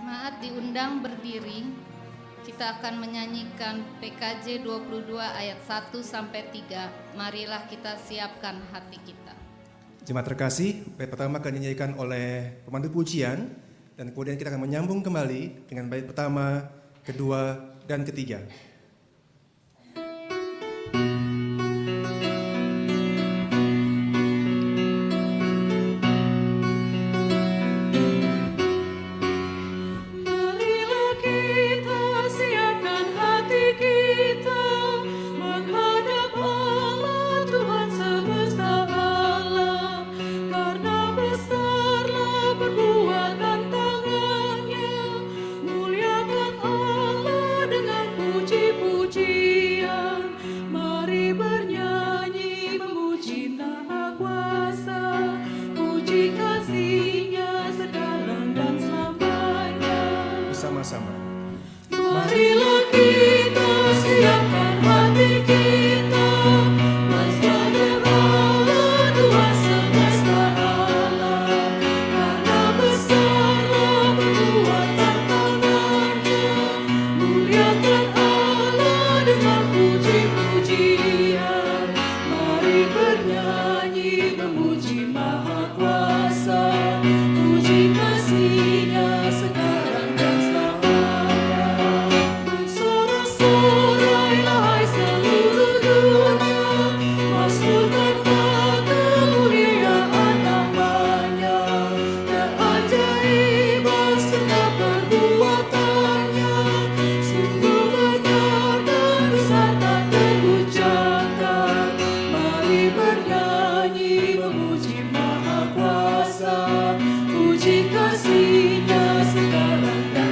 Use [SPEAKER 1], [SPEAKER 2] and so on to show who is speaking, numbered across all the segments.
[SPEAKER 1] Jemaat diundang berdiri. Kita akan menyanyikan PKJ 22 ayat 1 sampai 3. Marilah kita siapkan hati kita.
[SPEAKER 2] Jemaat terkasih, bait pertama akan dinyanyikan oleh pemandu pujian dan kemudian kita akan menyambung kembali dengan bait pertama, kedua, dan ketiga. Sama-sama.
[SPEAKER 3] Marilah kita siapkan hati kita, menghadap Allah Tuhan semesta alam. Karena besarlah perbuatan tangannya, muliakan Allah dengan puji-pujian. Mari bernyanyi memuji Maha Kuasa, puji kasih-Nya sekarang dan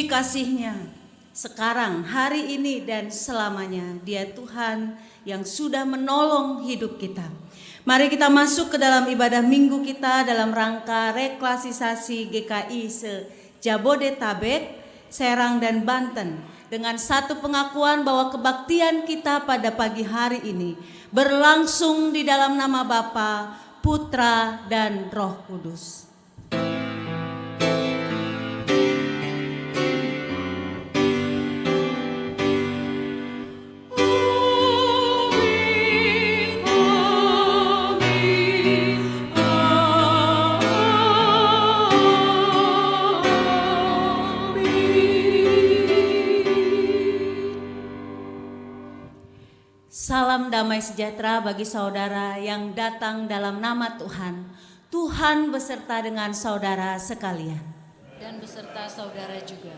[SPEAKER 3] kasih-Nya sekarang, hari ini, dan selamanya. Dia Tuhan yang sudah menolong hidup kita. Mari kita masuk ke dalam ibadah minggu kita dalam rangka reklasisasi GKI se-Jabodetabek, Serang, dan Banten, dengan satu pengakuan bahwa kebaktian kita pada pagi hari ini berlangsung di dalam nama Bapa, Putra, dan Roh Kudus. Salam damai sejahtera bagi saudara yang datang dalam nama Tuhan. Tuhan beserta dengan saudara sekalian.
[SPEAKER 1] Dan beserta saudara juga.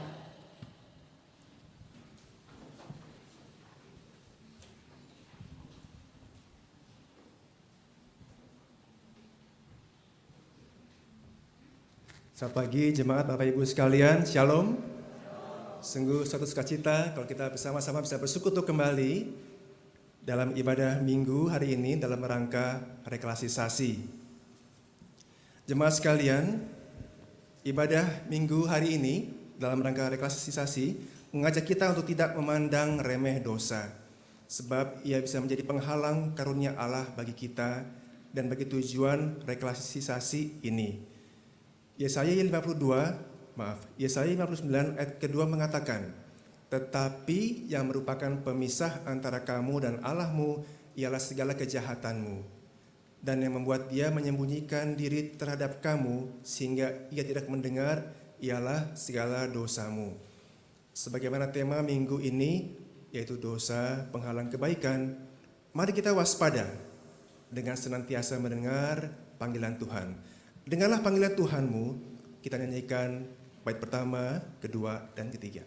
[SPEAKER 2] Selamat pagi jemaat Bapak Ibu sekalian, Shalom. Sungguh suatu sukacita kalau kita bersama-sama bisa bersekutu kembali dalam ibadah minggu hari ini dalam rangka reklasisasi. Jemaat sekalian, ibadah minggu hari ini dalam rangka reklasisasi mengajak kita untuk tidak memandang remeh dosa, sebab ia bisa menjadi penghalang karunia Allah bagi kita dan bagi tujuan reklasisasi ini. Yesaya 59 ayat kedua mengatakan, tetapi yang merupakan pemisah antara kamu dan Allahmu ialah segala kejahatanmu, dan yang membuat dia menyembunyikan diri terhadap kamu sehingga ia tidak mendengar ialah segala dosamu. Sebagaimana tema minggu ini, yaitu dosa penghalang kebaikan, mari kita waspada dengan senantiasa mendengar panggilan Tuhan. Dengarlah panggilan Tuhanmu, kita nyanyikan bait pertama, kedua, dan ketiga.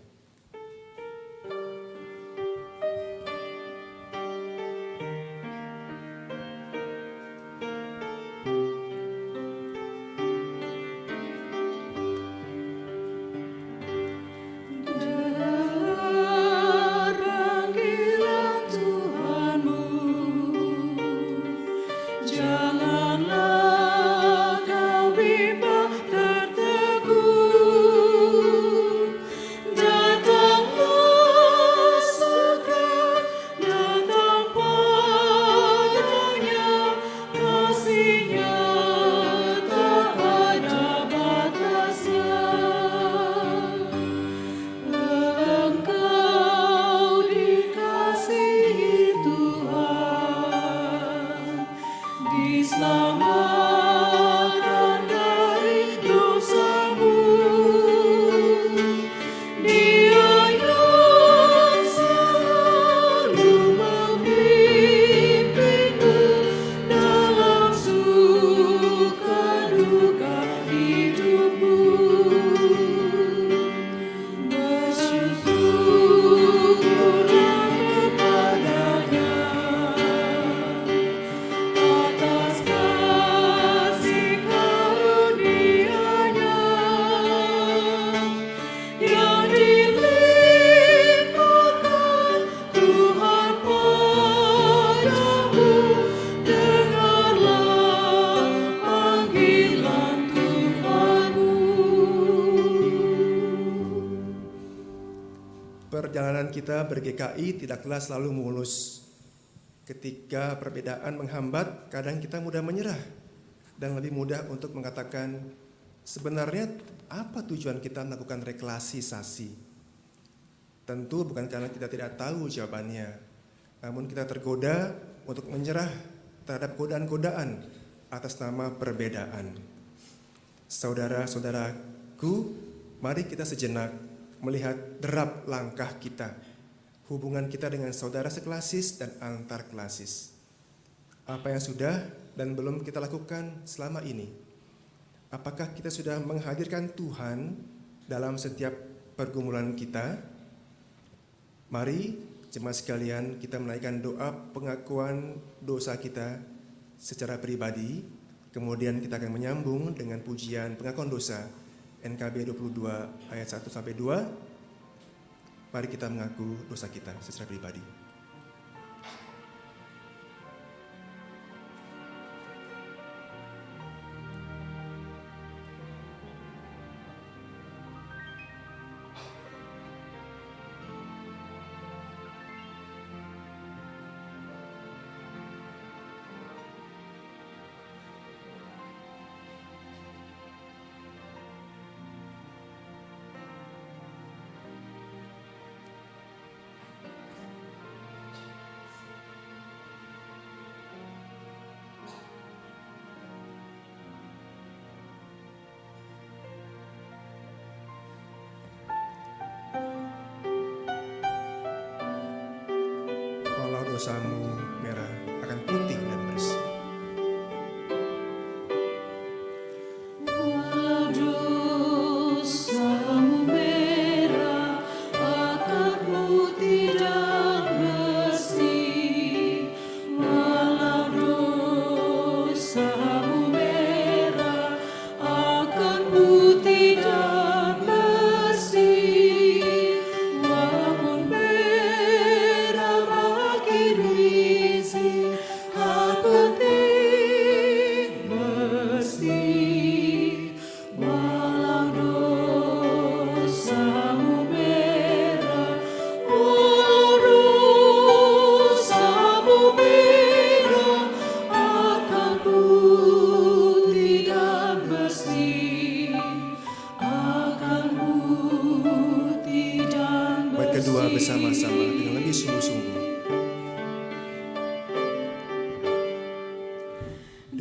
[SPEAKER 2] Perjalanan kita ber-GKI tidaklah selalu mulus. Ketika perbedaan menghambat, kadang kita mudah menyerah dan lebih mudah untuk mengatakan, sebenarnya apa tujuan kita melakukan reklasisasi? Tentu bukan karena kita tidak tahu jawabannya, namun kita tergoda untuk menyerah terhadap godaan-godaan atas nama perbedaan. Saudara-saudaraku, mari kita sejenak melihat derap langkah kita, hubungan kita dengan saudara seklasis dan antar klasis. Apa yang sudah dan belum kita lakukan selama ini? Apakah kita sudah menghadirkan Tuhan dalam setiap pergumulan kita? Mari jemaat sekalian kita menaikkan doa pengakuan dosa kita secara pribadi, kemudian kita akan menyambung dengan pujian pengakuan dosa NKB 22 ayat 1-2. Mari kita mengaku dosa kita secara pribadi.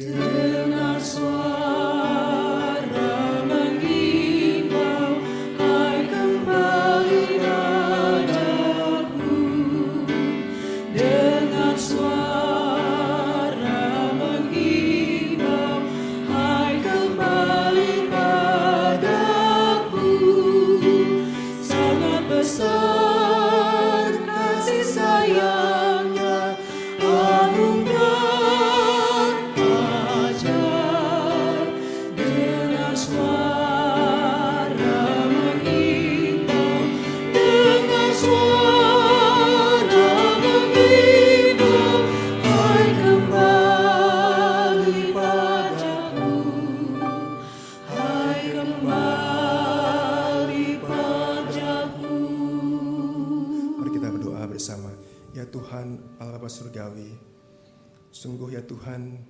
[SPEAKER 3] Dengar suara mengimbau, hai kembali padaku. Dengar suara mengimbau, hai kembali padaku. Sangat besar kasih sayangnya, agung dan ajaib. Dengar suara mengimbau, dengar suara mengimbau, hai kembali padaku, hai kembali padaku.
[SPEAKER 2] Mari kita berdoa bersama. Ya Tuhan Allah Bapa Surgawi, sungguh ya Tuhan,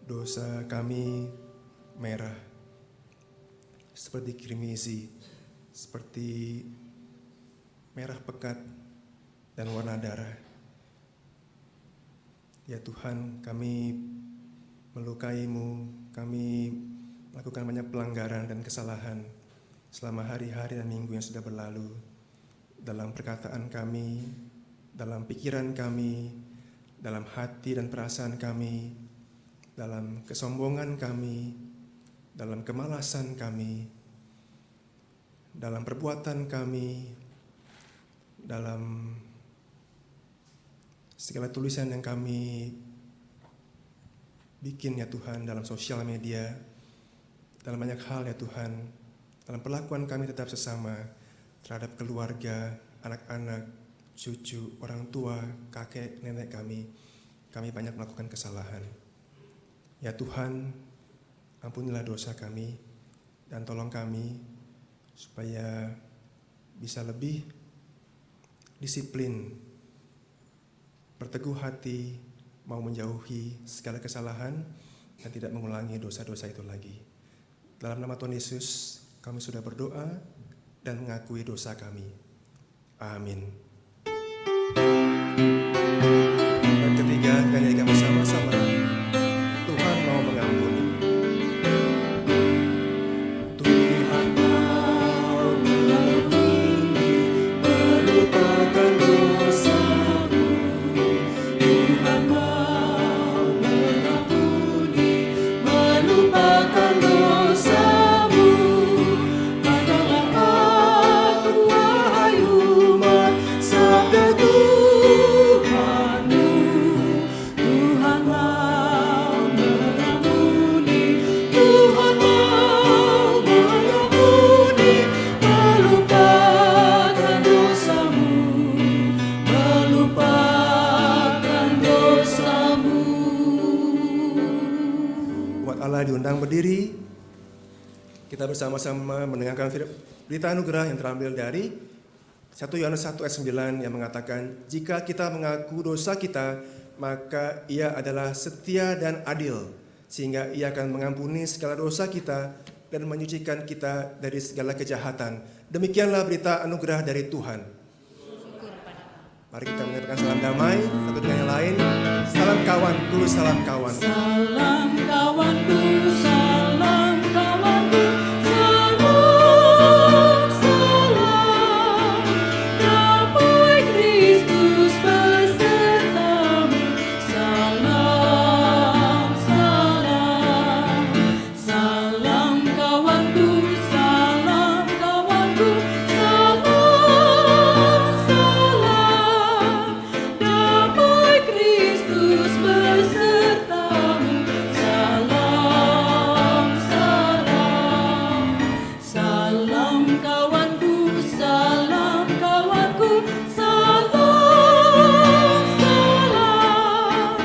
[SPEAKER 2] dosa kami merah seperti kirmizi, seperti merah pekat dan warna darah. Ya Tuhan, kami melukai-Mu, kami melakukan banyak pelanggaran dan kesalahan selama hari-hari dan minggu yang sudah berlalu, dalam perkataan kami, dalam pikiran kami, dalam hati dan perasaan kami, dalam kesombongan kami, dalam kemalasan kami, dalam perbuatan kami, dalam segala tulisan yang kami bikin ya Tuhan, dalam sosial media, dalam banyak hal ya Tuhan, dalam perlakuan kami tetap sesama terhadap keluarga, anak-anak, cucu, orang tua, kakek, nenek kami banyak melakukan kesalahan. Ya Tuhan, ampunilah dosa kami dan tolong kami supaya bisa lebih disiplin, berteguh hati, mau menjauhi segala kesalahan dan tidak mengulangi dosa-dosa itu lagi. Dalam nama Tuhan Yesus, kami sudah berdoa dan mengakui dosa kami. Amin. Dan ketiga, kita nyanyikan bersama-sama, Tuhan mau mengampuni. Tuhan mau mengampuni, melupakan dosamu. Tuhan mau mengampuni, melupakan dosamu. Pandanglah aku, wahai umat, sabda Tuhanmu. Tuhan mau mengampuni, Tuhan mau mengampuni, melupakan dosamu, melupakan dosamu. Umat Allah diundang berdiri. Kita bersama-sama mendengarkan berita anugerah yang terambil dari 1 Yohanes 1 ayat 9 yang mengatakan, jika kita mengaku dosa kita, maka Ia adalah setia dan adil, sehingga Ia akan mengampuni segala dosa kita dan menyucikan kita dari segala kejahatan. Demikianlah berita anugerah dari Tuhan. Mari kita menyatakan salam damai satu dengan yang lain. Salam kawanku, salam kawan.
[SPEAKER 3] Salam kawanku, salam kawanku, salam, damai Kristus besertamu. Salam, salam kawanku, salam kawanku, salam, damai Kristus besertamu. Salam, salam kawanku, salam kawanku, salam,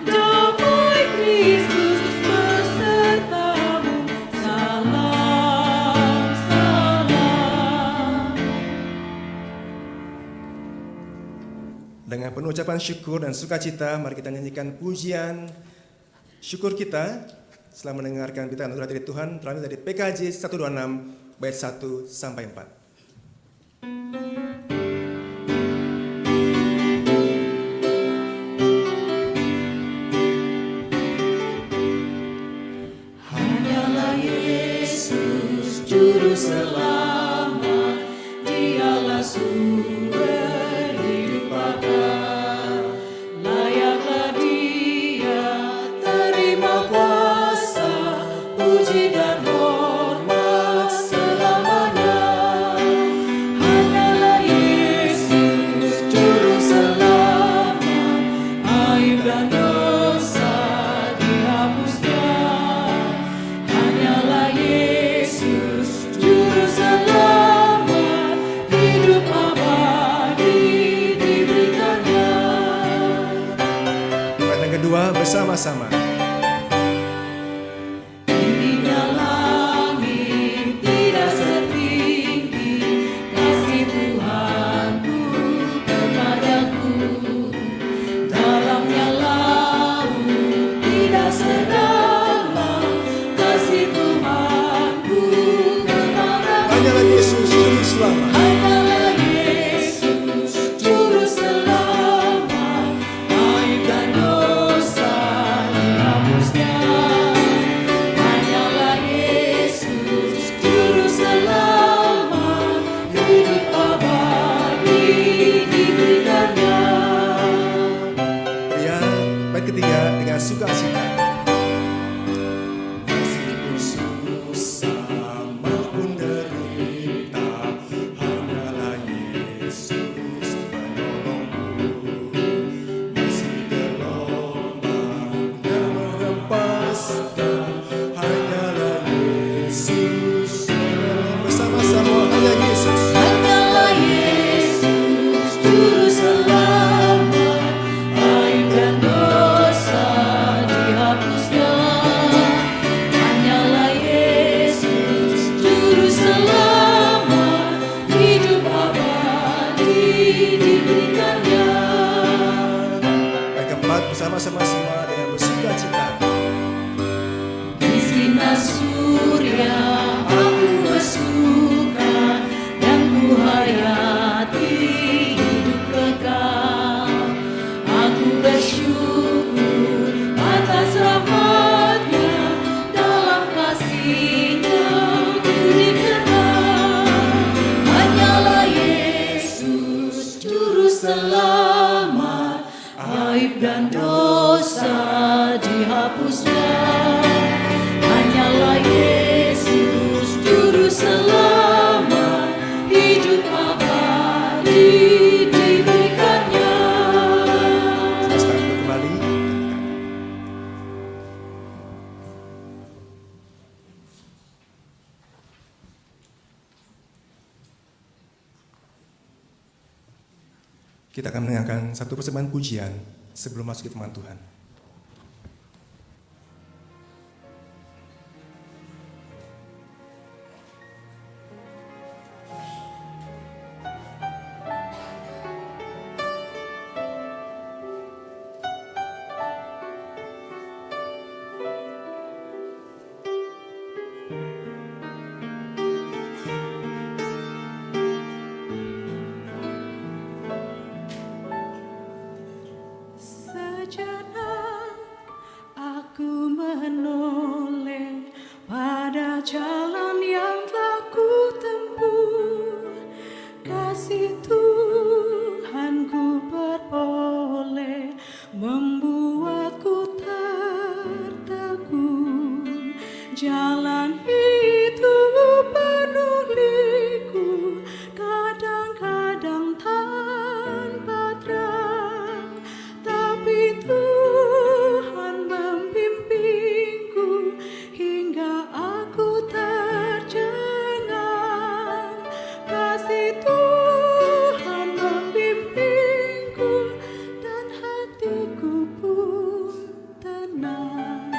[SPEAKER 3] damai Kristus besertamu. Salam.
[SPEAKER 2] Dengan penuh ucapan syukur dan sukacita, mari kita nyanyikan pujian syukur kita setelah mendengarkan berita anugerah dari Tuhan terambil dari PKJ 126 bait 1 sampai 4.
[SPEAKER 3] Tingginya langit tidak setinggi kasih Tuhanku kepadaku. Dalamnya laut tidak sedalam kasih Tuhanku kepadaku.
[SPEAKER 2] Hanyalah Yesus Juru Selamat.
[SPEAKER 3] Hanyalah Yesus Juru Selamat, aib dan dosa dihapusnya. Hanyalah Yesus Juru Selamat, hidup abadi diberikannya.
[SPEAKER 2] Ya, bait ketiga dengan sukacita. Meskipun susah maupun derita, hanyalah Yesus penolongku. Meski gelombang yang menghempaskan, hanyalah Yesus. Bersama-sama, hanya Yesus.
[SPEAKER 3] Hanyalah Yesus Juru Selamat, aib dan dosa dihapusnya. Hanyalah Yesus Juru Selamat, hidup abadi diberikannya.
[SPEAKER 2] Yang keempat, bersama-sama semua dengan bersukacita.
[SPEAKER 3] Di sinar surya aku bersuka dan ku hayati hidup kekal. Aku bersyukur atas rahmatnya, dalam kasihnya ku dikenal. Hanyalah Yesus Juru Selamat, aib dan dosa dihapusnya. Hanyalah Yesus Juru Selamat, hidup abadi diberikannya.
[SPEAKER 2] Sekarang kita kembali. Kita akan mendengarkan satu persembahan pujian sebelum masuk ke firman Tuhan.
[SPEAKER 3] Sejenak aku menoleh pada jalan yang telah ku tempuh. Kasih Tuhan ku beroleh membuatku tertegun. Jalan itu penuh liku, kadang-kadang tanpa terang, tapi Tuhan membimbingku hingga aku tercengang. Kasih Tuhan membimbingku dan hatiku pun tenang.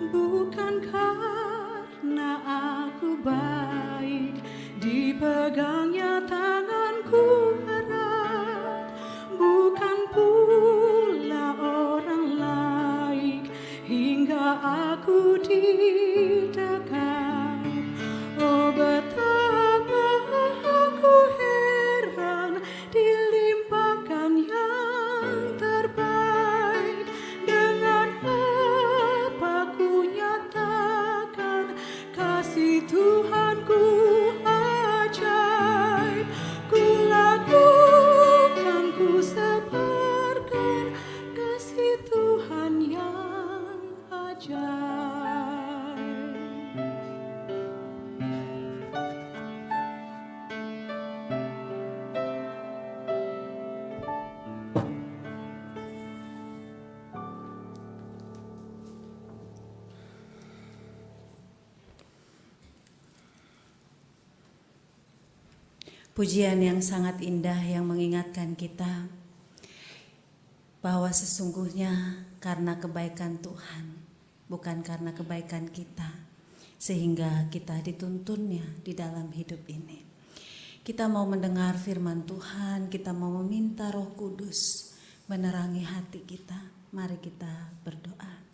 [SPEAKER 3] Bukan karena aku baik, dipegangnya tanganku erat. Bukan pula orang lain hingga aku didekat. Oh, betapa aku heran dilimpahkan yang terbaik. Dengan apa ku nyatakan kasih Tuhanku ajaib. Ku lakukan, ku sebarkan kasih Tuhan yang ajaib. Pujian yang sangat indah yang mengingatkan kita bahwa sesungguhnya karena kebaikan Tuhan, bukan karena kebaikan kita, sehingga kita dituntunnya di dalam hidup ini. Kita mau mendengar firman Tuhan, kita mau meminta Roh Kudus menerangi hati kita. Mari kita berdoa.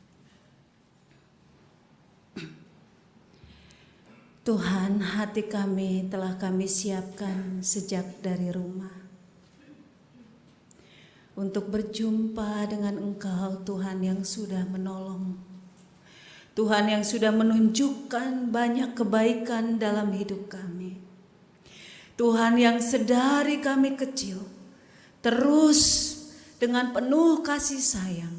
[SPEAKER 3] Tuhan, hati kami telah kami siapkan sejak dari rumah untuk berjumpa dengan Engkau, Tuhan yang sudah menolong, Tuhan yang sudah menunjukkan banyak kebaikan dalam hidup kami, Tuhan yang sedari kami kecil terus dengan penuh kasih sayang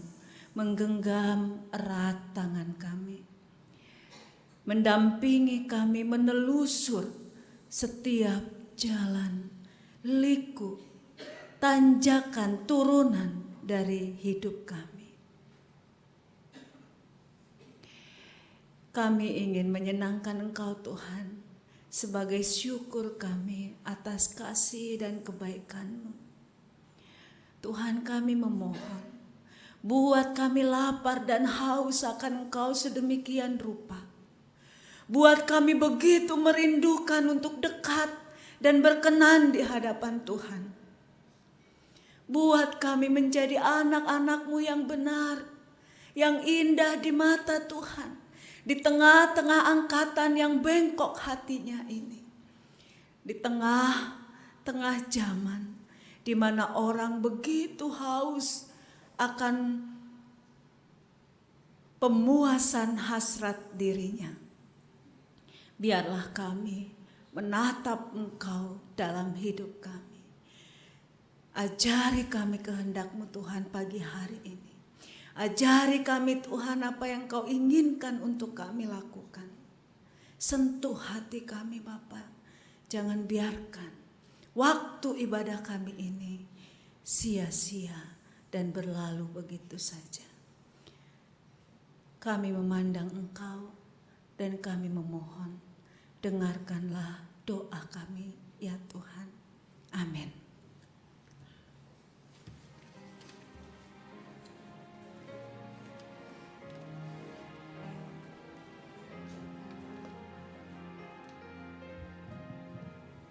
[SPEAKER 3] menggenggam erat tangan kami, mendampingi kami menelusur setiap jalan, liku, tanjakan, turunan dari hidup kami. Kami ingin menyenangkan Engkau Tuhan sebagai syukur kami atas kasih dan kebaikan-Mu. Tuhan, kami memohon, buat kami lapar dan haus akan Engkau sedemikian rupa. Buat kami begitu merindukan untuk dekat dan berkenan di hadapan Tuhan. Buat kami menjadi anak-anak-Mu yang benar, yang indah di mata Tuhan, di tengah-tengah angkatan yang bengkok hatinya ini. Di tengah-tengah zaman di mana orang begitu haus akan pemuasan hasrat dirinya. Biarlah kami menatap Engkau dalam hidup kami. Ajari kami kehendak-Mu Tuhan pagi hari ini. Ajari kami Tuhan apa yang Kau inginkan untuk kami lakukan. Sentuh hati kami Bapa. Jangan biarkan waktu ibadah kami ini sia-sia dan berlalu begitu saja. Kami memandang Engkau dan kami memohon, dengarkanlah doa kami ya Tuhan. Amin.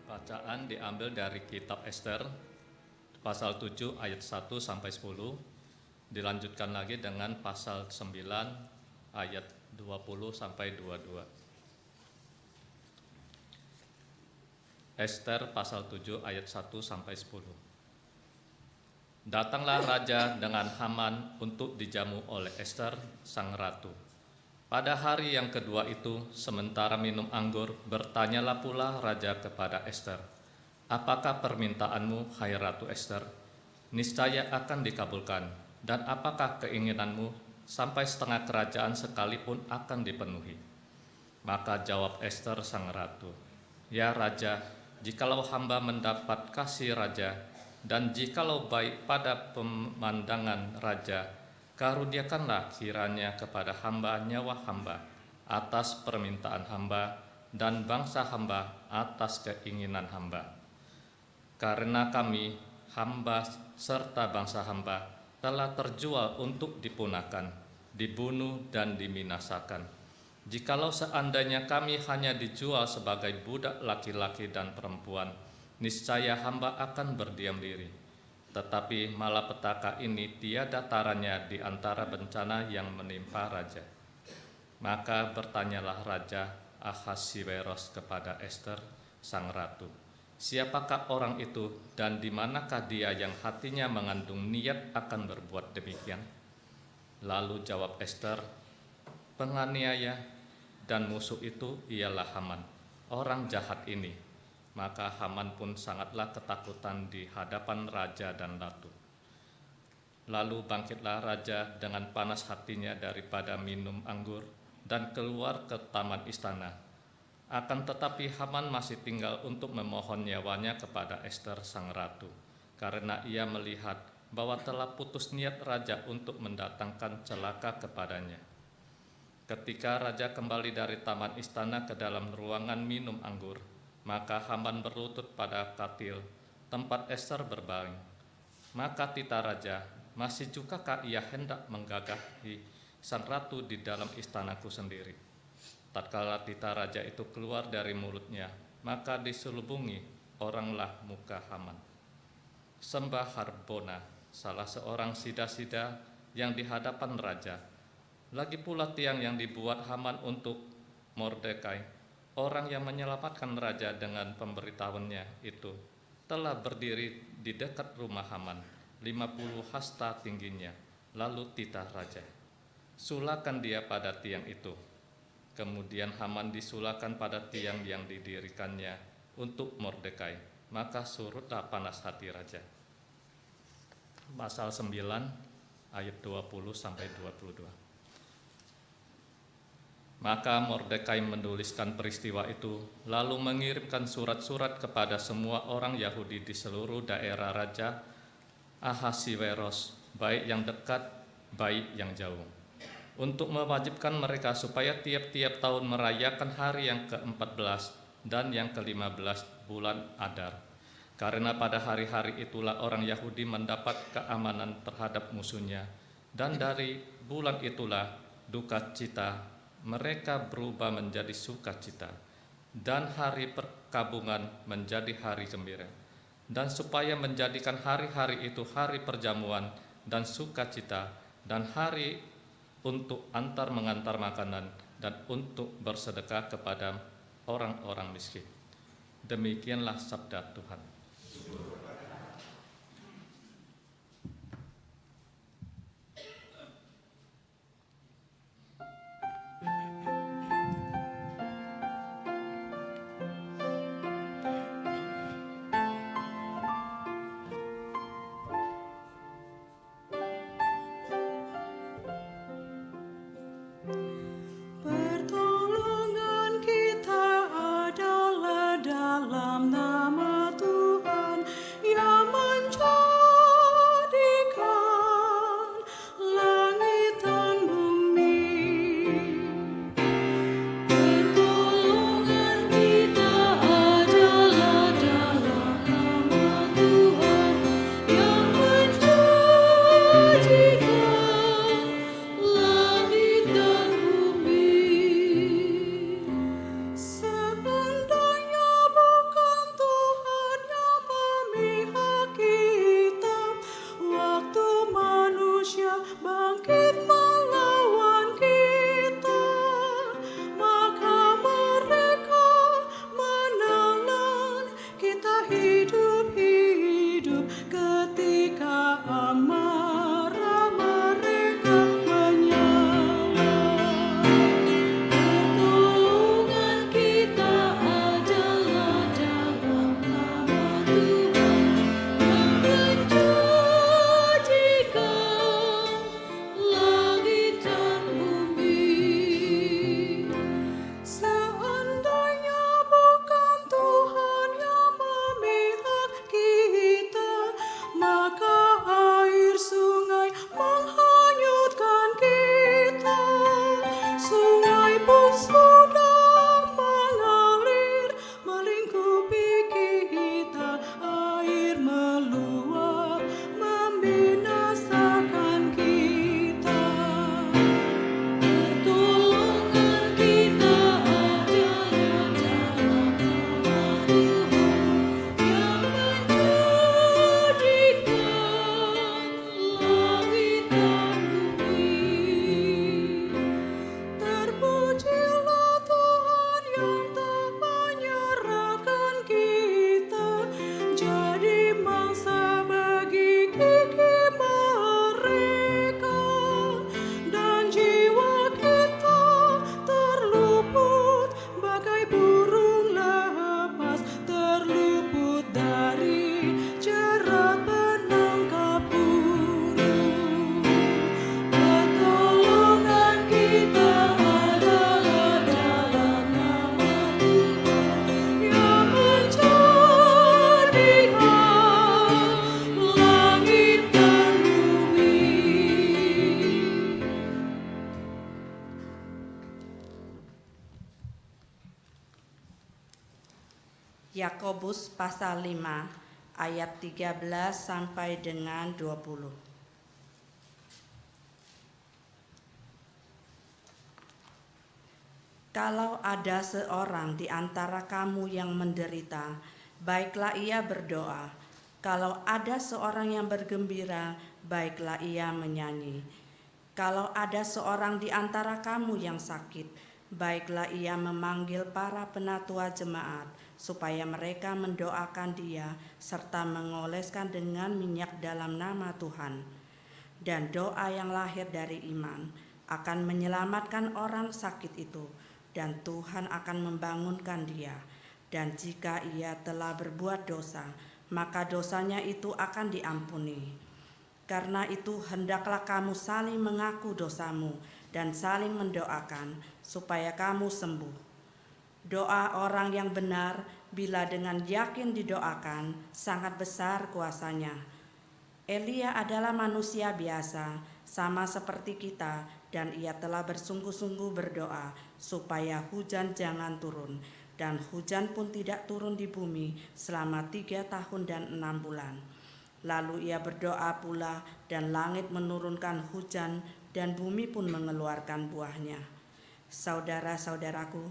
[SPEAKER 4] Bacaan diambil dari kitab Ester pasal 7 ayat 1 sampai 10, dilanjutkan lagi dengan pasal 9 ayat 20 sampai 22. Ester pasal 7 ayat 1 sampai 10. Datanglah raja dengan Haman untuk dijamu oleh Ester sang ratu. Pada hari yang kedua itu, sementara minum anggur, bertanyalah pula raja kepada Ester, "Apakah permintaanmu, hai Ratu Ester? Niscaya akan dikabulkan. Dan apakah keinginanmu? Sampai setengah kerajaan sekalipun akan dipenuhi." Maka jawab Ester sang ratu, "Ya raja, jikalau hamba mendapat kasih raja, dan jikalau baik pada pemandangan raja, karuniakanlah kiranya kepada hamba nyawa hamba atas permintaan hamba, dan bangsa hamba atas keinginan hamba. Karena kami, hamba serta bangsa hamba, telah terjual untuk dipunahkan, dibunuh dan diminasakan. Jikalau seandainya kami hanya dijual sebagai budak laki-laki dan perempuan, niscaya hamba akan berdiam diri. Tetapi malapetaka ini tiada taranya di antara bencana yang menimpa raja." Maka bertanyalah Raja Ahasiweros kepada Ester sang ratu, "Siapakah orang itu dan di manakah dia yang hatinya mengandung niat akan berbuat demikian?" Lalu jawab Ester, "Penganiaya dan musuh itu ialah Haman, orang jahat ini." Maka Haman pun sangatlah ketakutan di hadapan raja dan ratu. Lalu bangkitlah raja dengan panas hatinya daripada minum anggur dan keluar ke taman istana. Akan tetapi Haman masih tinggal untuk memohon nyawanya kepada Ester sang ratu, karena ia melihat bahwa telah putus niat raja untuk mendatangkan celaka kepadanya. Ketika raja kembali dari taman istana ke dalam ruangan minum anggur, Maka Haman berlutut pada katil tempat Ester berbaring. Maka tita raja, masih jugakah ia hendak menggagahi sang ratu di dalam istanaku sendiri? Tatkala tita raja itu keluar dari mulutnya, maka diselubungi oranglah muka Haman. Sembah Harbona, salah seorang sida-sida yang di hadapan raja. Lagi pula tiang yang dibuat Haman untuk Mordekai, orang yang menyelamatkan raja dengan pemberitahuannya itu, telah berdiri di dekat rumah Haman, 50 hasta tingginya. Lalu titah raja, sulakan dia pada tiang itu. Kemudian Haman disulakan pada tiang yang didirikannya untuk Mordekai. Maka surutlah panas hati raja. Pasal 9 ayat 20-22. Maka Mordekai menuliskan peristiwa itu, lalu mengirimkan surat-surat kepada semua orang Yahudi di seluruh daerah Raja Ahasiweros, baik yang dekat, baik yang jauh, untuk mewajibkan mereka supaya tiap-tiap tahun merayakan hari yang ke-14 dan yang ke-15 bulan Adar. Karena pada hari-hari itulah orang Yahudi mendapat keamanan terhadap musuhnya, dan dari bulan itulah duka cita mereka berubah menjadi sukacita, dan hari perkabungan menjadi hari gembira. Dan supaya menjadikan hari-hari itu hari perjamuan dan sukacita, dan hari untuk antar mengantar makanan, dan untuk bersedekah kepada orang-orang miskin. Demikianlah sabda Tuhan.
[SPEAKER 5] Pertolongan kita adalah dalam nama Tuhan. Yakobus pasal 5 ayat 13 sampai dengan 20. Kalau ada seorang di antara kamu yang menderita, baiklah ia berdoa. Kalau ada seorang yang bergembira, baiklah ia menyanyi. Kalau ada seorang di antara kamu yang sakit, baiklah ia memanggil para penatua jemaat, supaya mereka mendoakan dia serta mengoleskan dengan minyak dalam nama Tuhan. Dan doa yang lahir dari iman akan menyelamatkan orang sakit itu, dan Tuhan akan membangunkan dia. Dan jika ia telah berbuat dosa, maka dosanya itu akan diampuni. Karena itu hendaklah kamu saling mengaku dosamu dan saling mendoakan supaya kamu sembuh. Doa orang yang benar bila dengan yakin didoakan sangat besar kuasanya. Elia adalah manusia biasa, sama seperti kita, dan ia telah bersungguh-sungguh berdoa supaya hujan jangan turun, dan hujan pun tidak turun di bumi selama 3 tahun dan 6 bulan. Lalu ia berdoa pula, dan langit menurunkan hujan, dan bumi pun mengeluarkan buahnya. Saudara-saudaraku,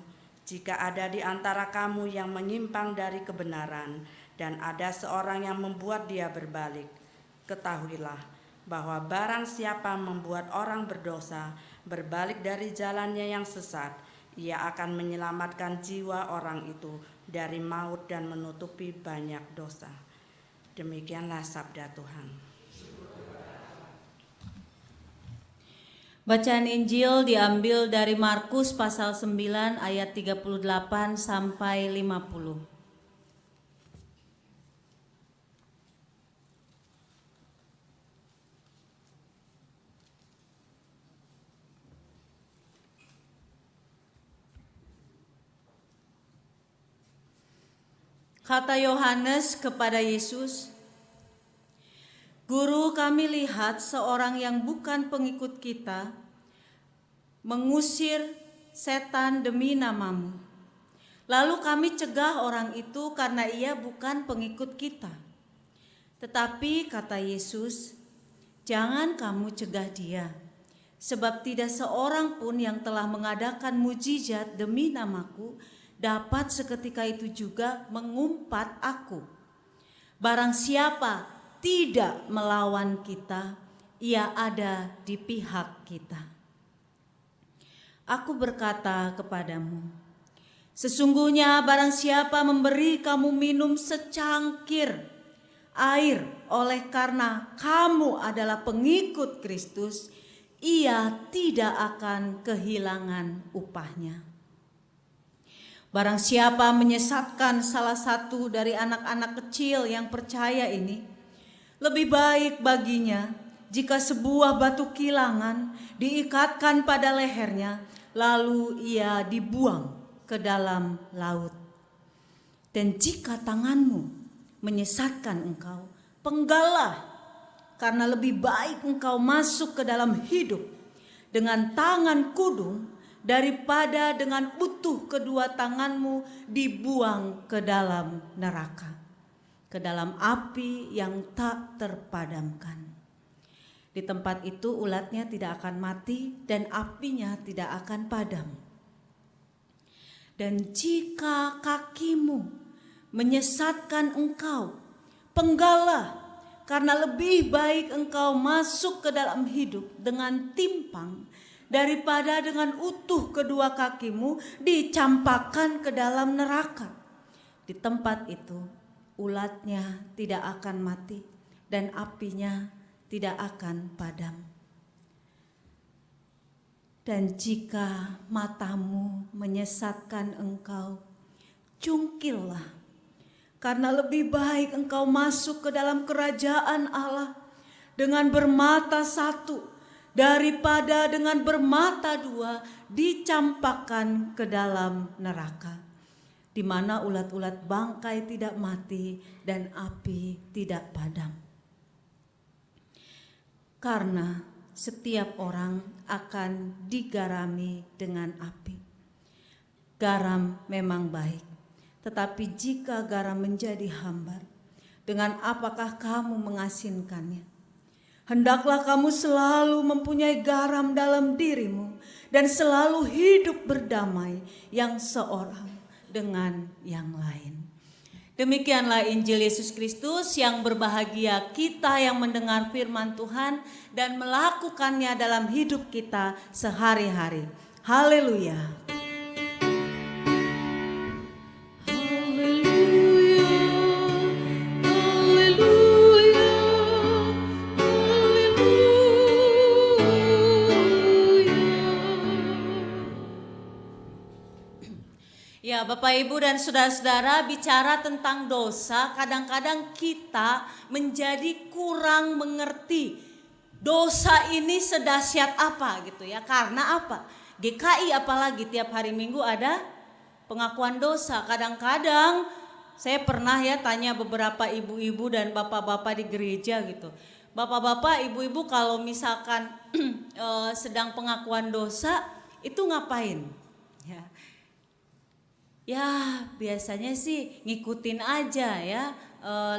[SPEAKER 5] jika ada di antara kamu yang menyimpang dari kebenaran, dan ada seorang yang membuat dia berbalik, ketahuilah bahwa barang siapa membuat orang berdosa berbalik dari jalannya yang sesat, ia akan menyelamatkan jiwa orang itu dari maut dan menutupi banyak dosa. Demikianlah sabda Tuhan.
[SPEAKER 3] Bacaan Injil diambil dari Markus pasal 9 ayat 38 sampai 50. Kata Yohanes kepada Yesus, "Guru, kami lihat seorang yang bukan pengikut kita mengusir setan demi namamu. Lalu kami cegah orang itu karena ia bukan pengikut kita." Tetapi kata Yesus, "Jangan kamu cegah dia, sebab tidak seorang pun yang telah mengadakan mujizat demi namaku dapat seketika itu juga mengumpat aku. Barang siapa tidak melawan kita, ia ada di pihak kita. Aku berkata kepadamu, sesungguhnya barang siapa memberi kamu minum secangkir air oleh karena kamu adalah pengikut Kristus, ia tidak akan kehilangan upahnya. Barang siapa menyesatkan salah satu dari anak-anak kecil yang percaya ini, lebih baik baginya jika sebuah batu kilangan diikatkan pada lehernya, lalu ia dibuang ke dalam laut. Dan jika tanganmu menyesatkan engkau, penggallah, karena lebih baik engkau masuk ke dalam hidup dengan tangan kudung daripada dengan utuh kedua tanganmu dibuang ke dalam neraka, ke dalam api yang tak terpadamkan. Di tempat itu ulatnya tidak akan mati dan apinya tidak akan padam. Dan jika kakimu menyesatkan engkau, penggallah, karena lebih baik engkau masuk ke dalam hidup dengan timpang daripada dengan utuh kedua kakimu dicampakkan ke dalam neraka. Di tempat itu ulatnya tidak akan mati dan apinya tidak akan padam. Dan jika matamu menyesatkan engkau, cungkillah, karena lebih baik engkau masuk ke dalam kerajaan Allah dengan bermata satu daripada dengan bermata dua dicampakkan ke dalam neraka, di mana ulat-ulat bangkai tidak mati dan api tidak padam. Karena setiap orang akan digarami dengan api. Garam memang baik, Tetapi jika garam menjadi hambar, dengan apakah kamu mengasinkannya? Hendaklah kamu selalu mempunyai garam dalam dirimu dan selalu hidup berdamai yang seorang dengan yang lain. Demikianlah Injil Yesus Kristus. Yang berbahagia kita yang mendengar firman Tuhan dan melakukannya dalam hidup kita sehari-hari. Haleluya. Ya, Bapak Ibu dan saudara-saudara, bicara tentang dosa, kadang-kadang kita menjadi kurang mengerti dosa ini sedahsyat apa gitu ya. Karena apa? GKI apalagi tiap hari Minggu ada pengakuan dosa. Kadang-kadang saya pernah ya tanya beberapa ibu-ibu dan bapak-bapak di gereja gitu. Bapak-bapak, ibu-ibu kalau misalkan sedang pengakuan dosa itu ngapain? Ya biasanya sih ngikutin aja ya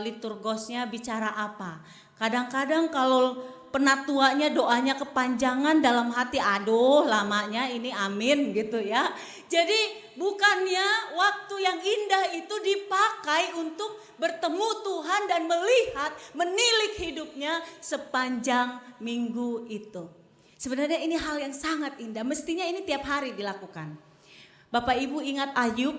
[SPEAKER 3] liturgosnya bicara apa. Kadang-kadang kalau penatuanya doanya kepanjangan dalam hati, aduh lamanya ini amin gitu ya. Jadi bukannya waktu yang indah itu dipakai untuk bertemu Tuhan dan melihat, menilik hidupnya sepanjang minggu itu. Sebenarnya ini hal yang sangat indah, mestinya ini tiap hari dilakukan. Bapak Ibu ingat Ayub,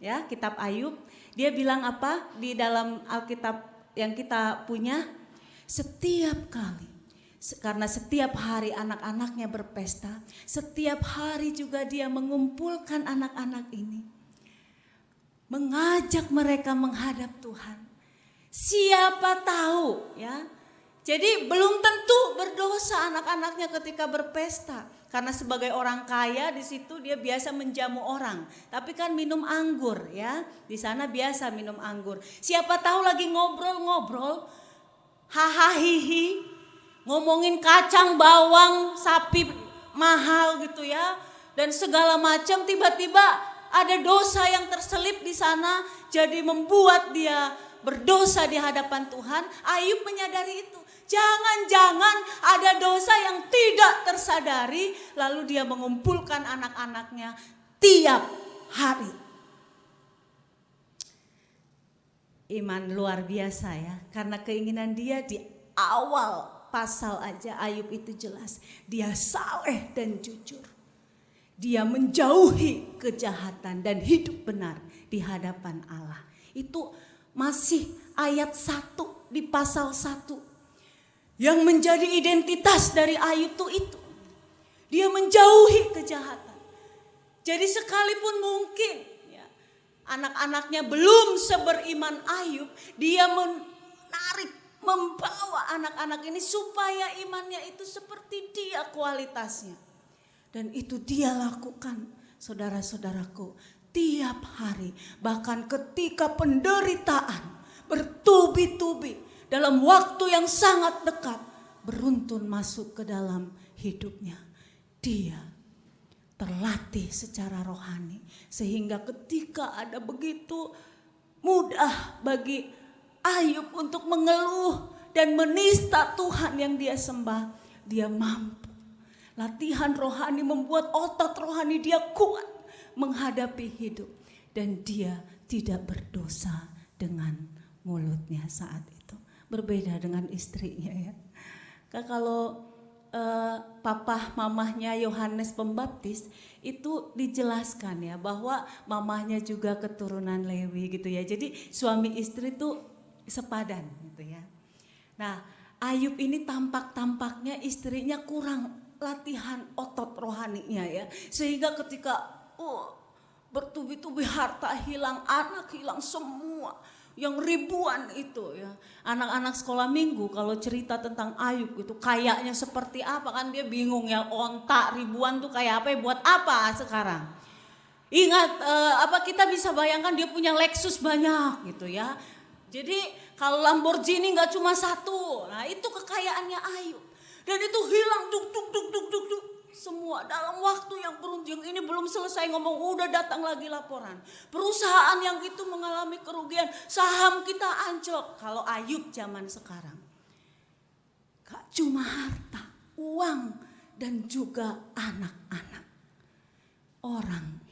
[SPEAKER 3] ya kitab Ayub, dia bilang apa di dalam Alkitab yang kita punya? Setiap kali, karena setiap hari anak-anaknya berpesta, setiap hari juga dia mengumpulkan anak-anak ini, mengajak mereka menghadap Tuhan. Siapa tahu ya, jadi belum tentu berdosa anak-anaknya ketika berpesta. Karena sebagai orang kaya di situ dia biasa menjamu orang, tapi kan minum anggur ya, di sana biasa minum anggur. Siapa tahu lagi ngobrol-ngobrol, hahaha hihi, ngomongin kacang, bawang, sapi mahal gitu ya, dan segala macam. Tiba-tiba ada dosa yang terselip di sana, jadi membuat dia berdosa di hadapan Tuhan. Ayub menyadari itu. Jangan-jangan ada dosa yang tidak tersadari, lalu dia mengumpulkan anak-anaknya tiap hari. Iman luar biasa ya, karena keinginan dia di awal pasal aja Ayub itu jelas. Dia saleh dan jujur. Dia menjauhi kejahatan dan hidup benar di hadapan Allah. Itu masih ayat 1 di pasal 1. Yang menjadi identitas dari Ayub itu. Dia menjauhi kejahatan. Jadi sekalipun mungkin ya, anak-anaknya belum seberiman Ayub, dia menarik, membawa anak-anak ini supaya imannya itu seperti dia kualitasnya. Dan itu dia lakukan, saudara-saudaraku, tiap hari. Bahkan ketika penderitaan bertubi-tubi, dalam waktu yang sangat dekat, beruntun masuk ke dalam hidupnya. Dia terlatih secara rohani. Sehingga ketika ada begitu mudah bagi Ayub untuk mengeluh dan menista Tuhan yang dia sembah, dia mampu. Latihan rohani membuat otot rohani dia kuat menghadapi hidup. Dan dia tidak berdosa dengan mulutnya saat itu. Berbeda dengan istrinya ya. Kalau papa mamahnya Yohanes Pembaptis itu dijelaskan ya bahwa mamahnya juga keturunan Lewi gitu ya. Jadi suami istri itu sepadan gitu ya. Nah, Ayub ini tampaknya istrinya kurang latihan otot rohaninya ya. Sehingga ketika bertubi-tubi harta hilang, anak hilang semua. Yang ribuan itu ya. Anak-anak sekolah minggu kalau cerita tentang Ayub itu kayaknya seperti apa, kan dia bingung ya, onta ribuan tuh kayak apa ya, buat apa sekarang. Ingat kita bisa bayangkan dia punya Lexus banyak gitu ya. Jadi kalau Lamborghini nggak cuma satu, nah itu kekayaannya Ayub. Dan itu hilang duk. semua dalam waktu yang beruntung. Ini belum selesai ngomong, udah datang lagi laporan. Perusahaan yang itu mengalami kerugian, saham kita anjlok. Kalau Ayub zaman sekarang, gak cuma harta, uang, dan juga anak-anak. Orang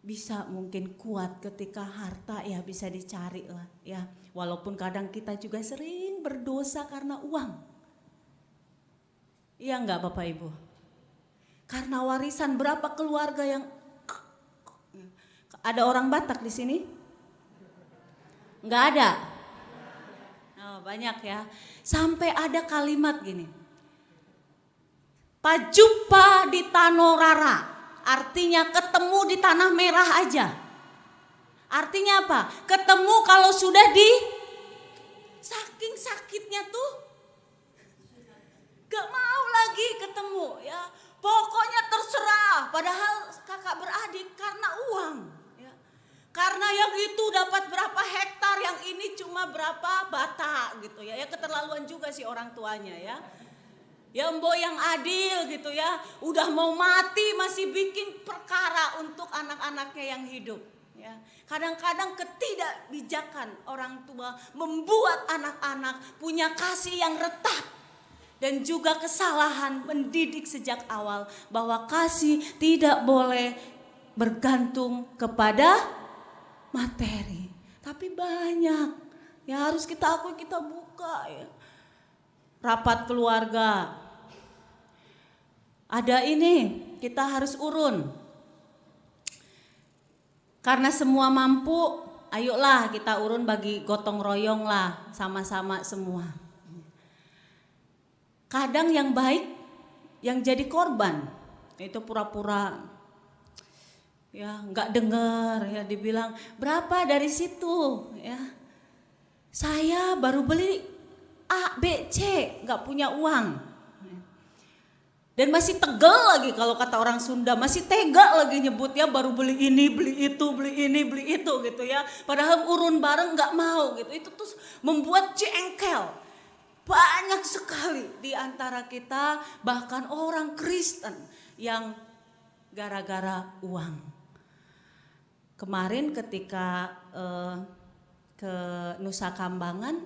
[SPEAKER 3] bisa mungkin kuat ketika harta ya bisa dicari lah ya. Walaupun kadang kita juga sering berdosa karena uang. Iya enggak Bapak Ibu? Karena warisan, berapa keluarga yang ada orang Batak di sini? Enggak ada. Oh, banyak ya. Sampai ada kalimat gini. Pajupa di Tanorara, artinya ketemu di tanah merah aja. Artinya apa? Ketemu kalau sudah di saking sakitnya tuh gak mau lagi ketemu ya. Pokoknya terserah, padahal kakak beradik karena uang ya. Karena yang itu dapat berapa hektar, yang ini cuma berapa bata gitu ya. Ya keterlaluan juga sih orang tuanya ya. Ya mbok yang adil gitu ya. Udah mau mati masih bikin perkara untuk anak-anaknya yang hidup ya. Kadang-kadang ketidakbijakan orang tua membuat anak-anak punya kasih yang retak. Dan juga kesalahan mendidik sejak awal bahwa kasih tidak boleh bergantung kepada materi. Tapi banyak ya harus kita akui, kita buka ya. Rapat keluarga. Ada ini, kita harus urun. Karena semua mampu, ayolah kita urun bagi gotong royong lah, sama-sama semua. Kadang yang baik yang jadi korban itu pura-pura ya nggak dengar ya, dibilang berapa dari situ ya, saya baru beli A B C nggak punya uang, dan masih tegel lagi kalau kata orang Sunda, masih tega lagi nyebutnya baru beli ini beli itu beli ini beli itu gitu ya, padahal urun bareng nggak mau gitu. Itu tuh membuat jengkel. Banyak sekali di antara kita, bahkan orang Kristen yang gara-gara uang. Kemarin ketika ke Nusa Kambangan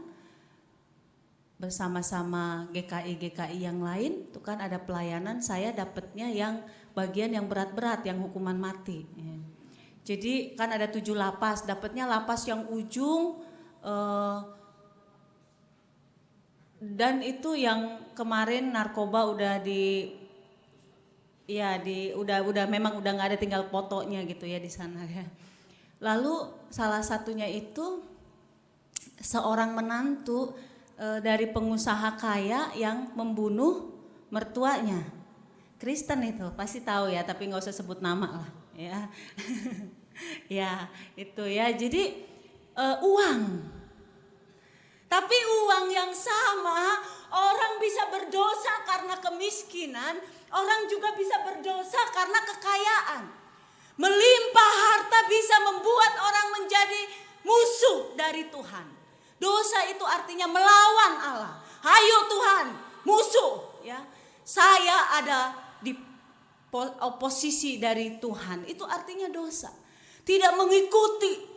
[SPEAKER 3] bersama-sama GKI yang lain, itu kan ada pelayanan, saya dapatnya yang bagian yang berat-berat, yang hukuman mati. Jadi kan ada 7 lapas, dapatnya lapas yang ujung. Dan itu yang kemarin narkoba udah udah memang udah nggak ada, tinggal fotonya gitu ya di sana ya. Lalu salah satunya itu seorang menantu dari pengusaha kaya yang membunuh mertuanya. Kristen itu pasti tahu ya, tapi nggak usah sebut nama lah ya. Ya itu ya, jadi uang. Tapi uang yang sama, orang bisa berdosa karena kemiskinan, orang juga bisa berdosa karena kekayaan. Melimpah harta bisa membuat orang menjadi musuh dari Tuhan. Dosa itu artinya melawan Allah. Hayo Tuhan, musuh ya. Saya ada di oposisi dari Tuhan. Itu artinya dosa. Tidak mengikuti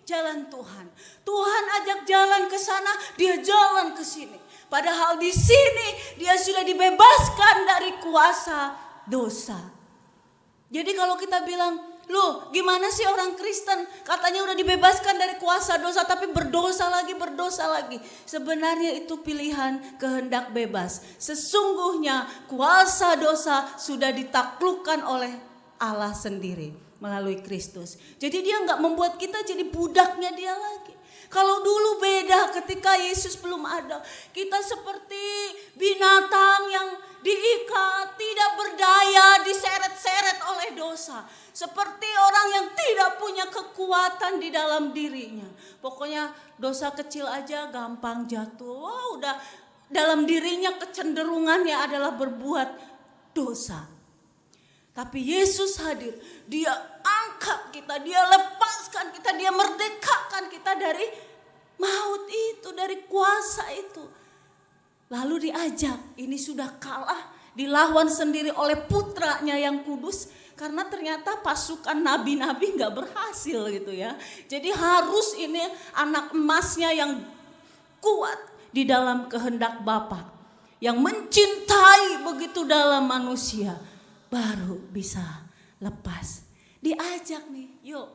[SPEAKER 3] jalan Tuhan. Tuhan ajak jalan ke sana, dia jalan ke sini. Padahal di sini dia sudah dibebaskan dari kuasa dosa. Jadi kalau kita bilang, loh gimana sih orang Kristen katanya udah dibebaskan dari kuasa dosa tapi berdosa lagi. Sebenarnya itu pilihan kehendak bebas. Sesungguhnya kuasa dosa sudah ditaklukkan oleh Allah sendiri melalui Kristus. Jadi dia nggak membuat kita jadi budaknya dia lagi. Kalau dulu beda ketika Yesus belum ada. Kita seperti binatang yang diikat, tidak berdaya, diseret-seret oleh dosa. Seperti orang yang tidak punya kekuatan di dalam dirinya. Pokoknya dosa kecil aja gampang jatuh. Wah, udah dalam dirinya kecenderungannya adalah berbuat dosa. Tapi Yesus hadir, dia angkat kita, dia lepaskan kita, dia merdekakan kita dari maut itu, dari kuasa itu. Lalu diajak, ini sudah kalah, dilawan sendiri oleh putranya yang kudus, karena ternyata pasukan nabi-nabi gak berhasil gitu ya. Jadi harus ini anak emasnya yang kuat di dalam kehendak Bapa, yang mencintai begitu dalam manusia, baru bisa lepas. Diajak nih, yuk,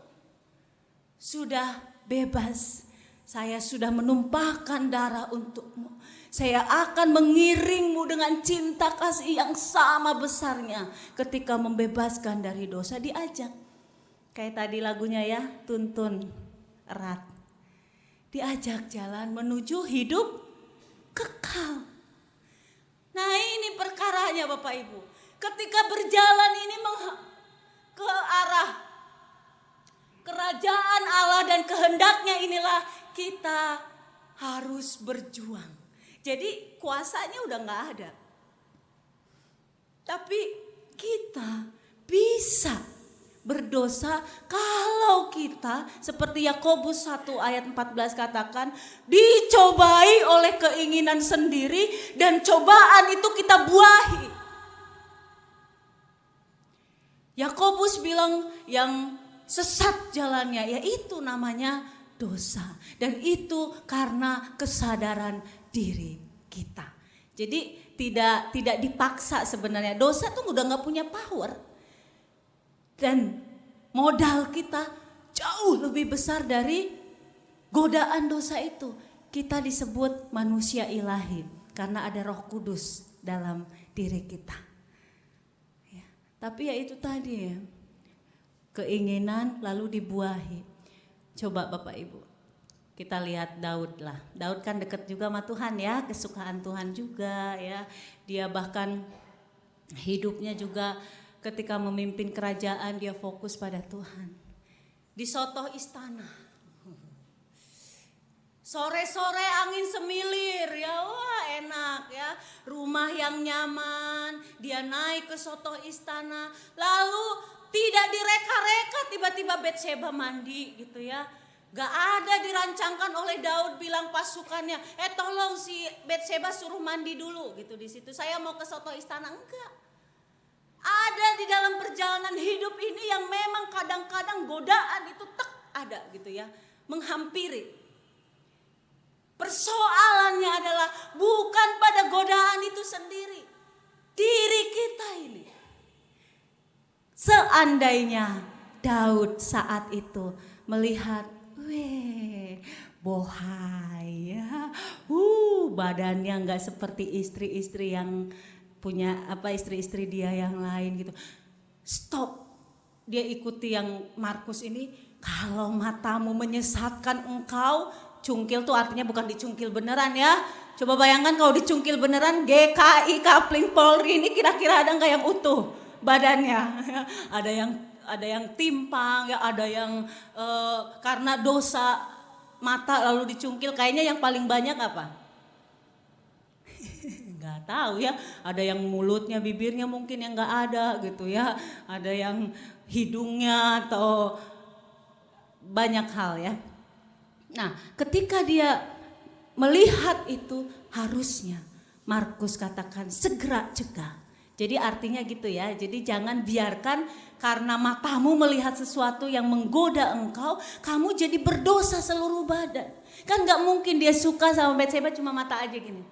[SPEAKER 3] sudah bebas, saya sudah menumpahkan darah untukmu. Saya akan mengiringmu dengan cinta kasih yang sama besarnya ketika membebaskan dari dosa. Diajak. Kayak tadi lagunya ya, tuntun erat. Diajak jalan menuju hidup kekal. Nah ini perkaranya Bapak Ibu. Ketika berjalan ini ke arah kerajaan Allah dan kehendaknya, inilah kita harus berjuang. Jadi kuasanya udah gak ada. Tapi kita bisa berdosa kalau kita seperti Yakobus 1 ayat 14 katakan, dicobai oleh keinginan sendiri dan cobaan itu kita buahi. Yakobus bilang yang sesat jalannya, yaitu namanya dosa. Dan itu karena kesadaran diri kita. Jadi tidak dipaksa sebenarnya. Dosa tuh udah gak punya power. Dan modal kita jauh lebih besar dari godaan dosa itu. Kita disebut manusia ilahi karena ada Roh Kudus dalam diri kita. Ya, tapi ya itu tadi ya, keinginan lalu dibuahi. Coba Bapak Ibu, kita lihat Daud lah. Daud kan dekat juga sama Tuhan ya, kesukaan Tuhan juga ya. Dia bahkan hidupnya juga ketika memimpin kerajaan dia fokus pada Tuhan. Di sotoh istana. Sore-sore angin semilir ya, wah enak ya. Rumah yang nyaman, dia naik ke sotoh istana. Lalu tidak direka-reka tiba-tiba Batseba mandi gitu ya. Gak ada dirancangkan oleh Daud bilang pasukannya, tolong si Batseba suruh mandi dulu gitu di situ. Saya mau ke soto istana, enggak. Ada di dalam perjalanan hidup ini yang memang kadang-kadang godaan itu ada gitu ya, menghampiri. Persoalannya adalah bukan pada godaan itu sendiri, diri kita ini. Seandainya Daud saat itu melihat, bohai ya, badannya nggak seperti istri-istri yang punya istri-istri dia yang lain gitu. Stop, dia ikuti yang Markus ini. Kalau matamu menyesatkan engkau, cungkil tuh artinya bukan dicungkil beneran ya. Coba bayangkan kalau dicungkil beneran, GKI Kapling Polri ini kira-kira ada nggak yang utuh badannya? Ada yang timpang ya, ada yang karena dosa mata lalu dicungkil. Kayaknya yang paling banyak apa? Nggak tahu ya. Ada yang mulutnya, bibirnya mungkin yang nggak ada gitu ya. Ada yang hidungnya atau banyak hal ya. Nah, ketika dia melihat itu, harusnya Markus katakan segera cegah. Jadi artinya gitu ya, jadi jangan biarkan karena matamu melihat sesuatu yang menggoda engkau, kamu jadi berdosa seluruh badan. Kan gak mungkin dia suka sama Batseba cuma mata aja gini.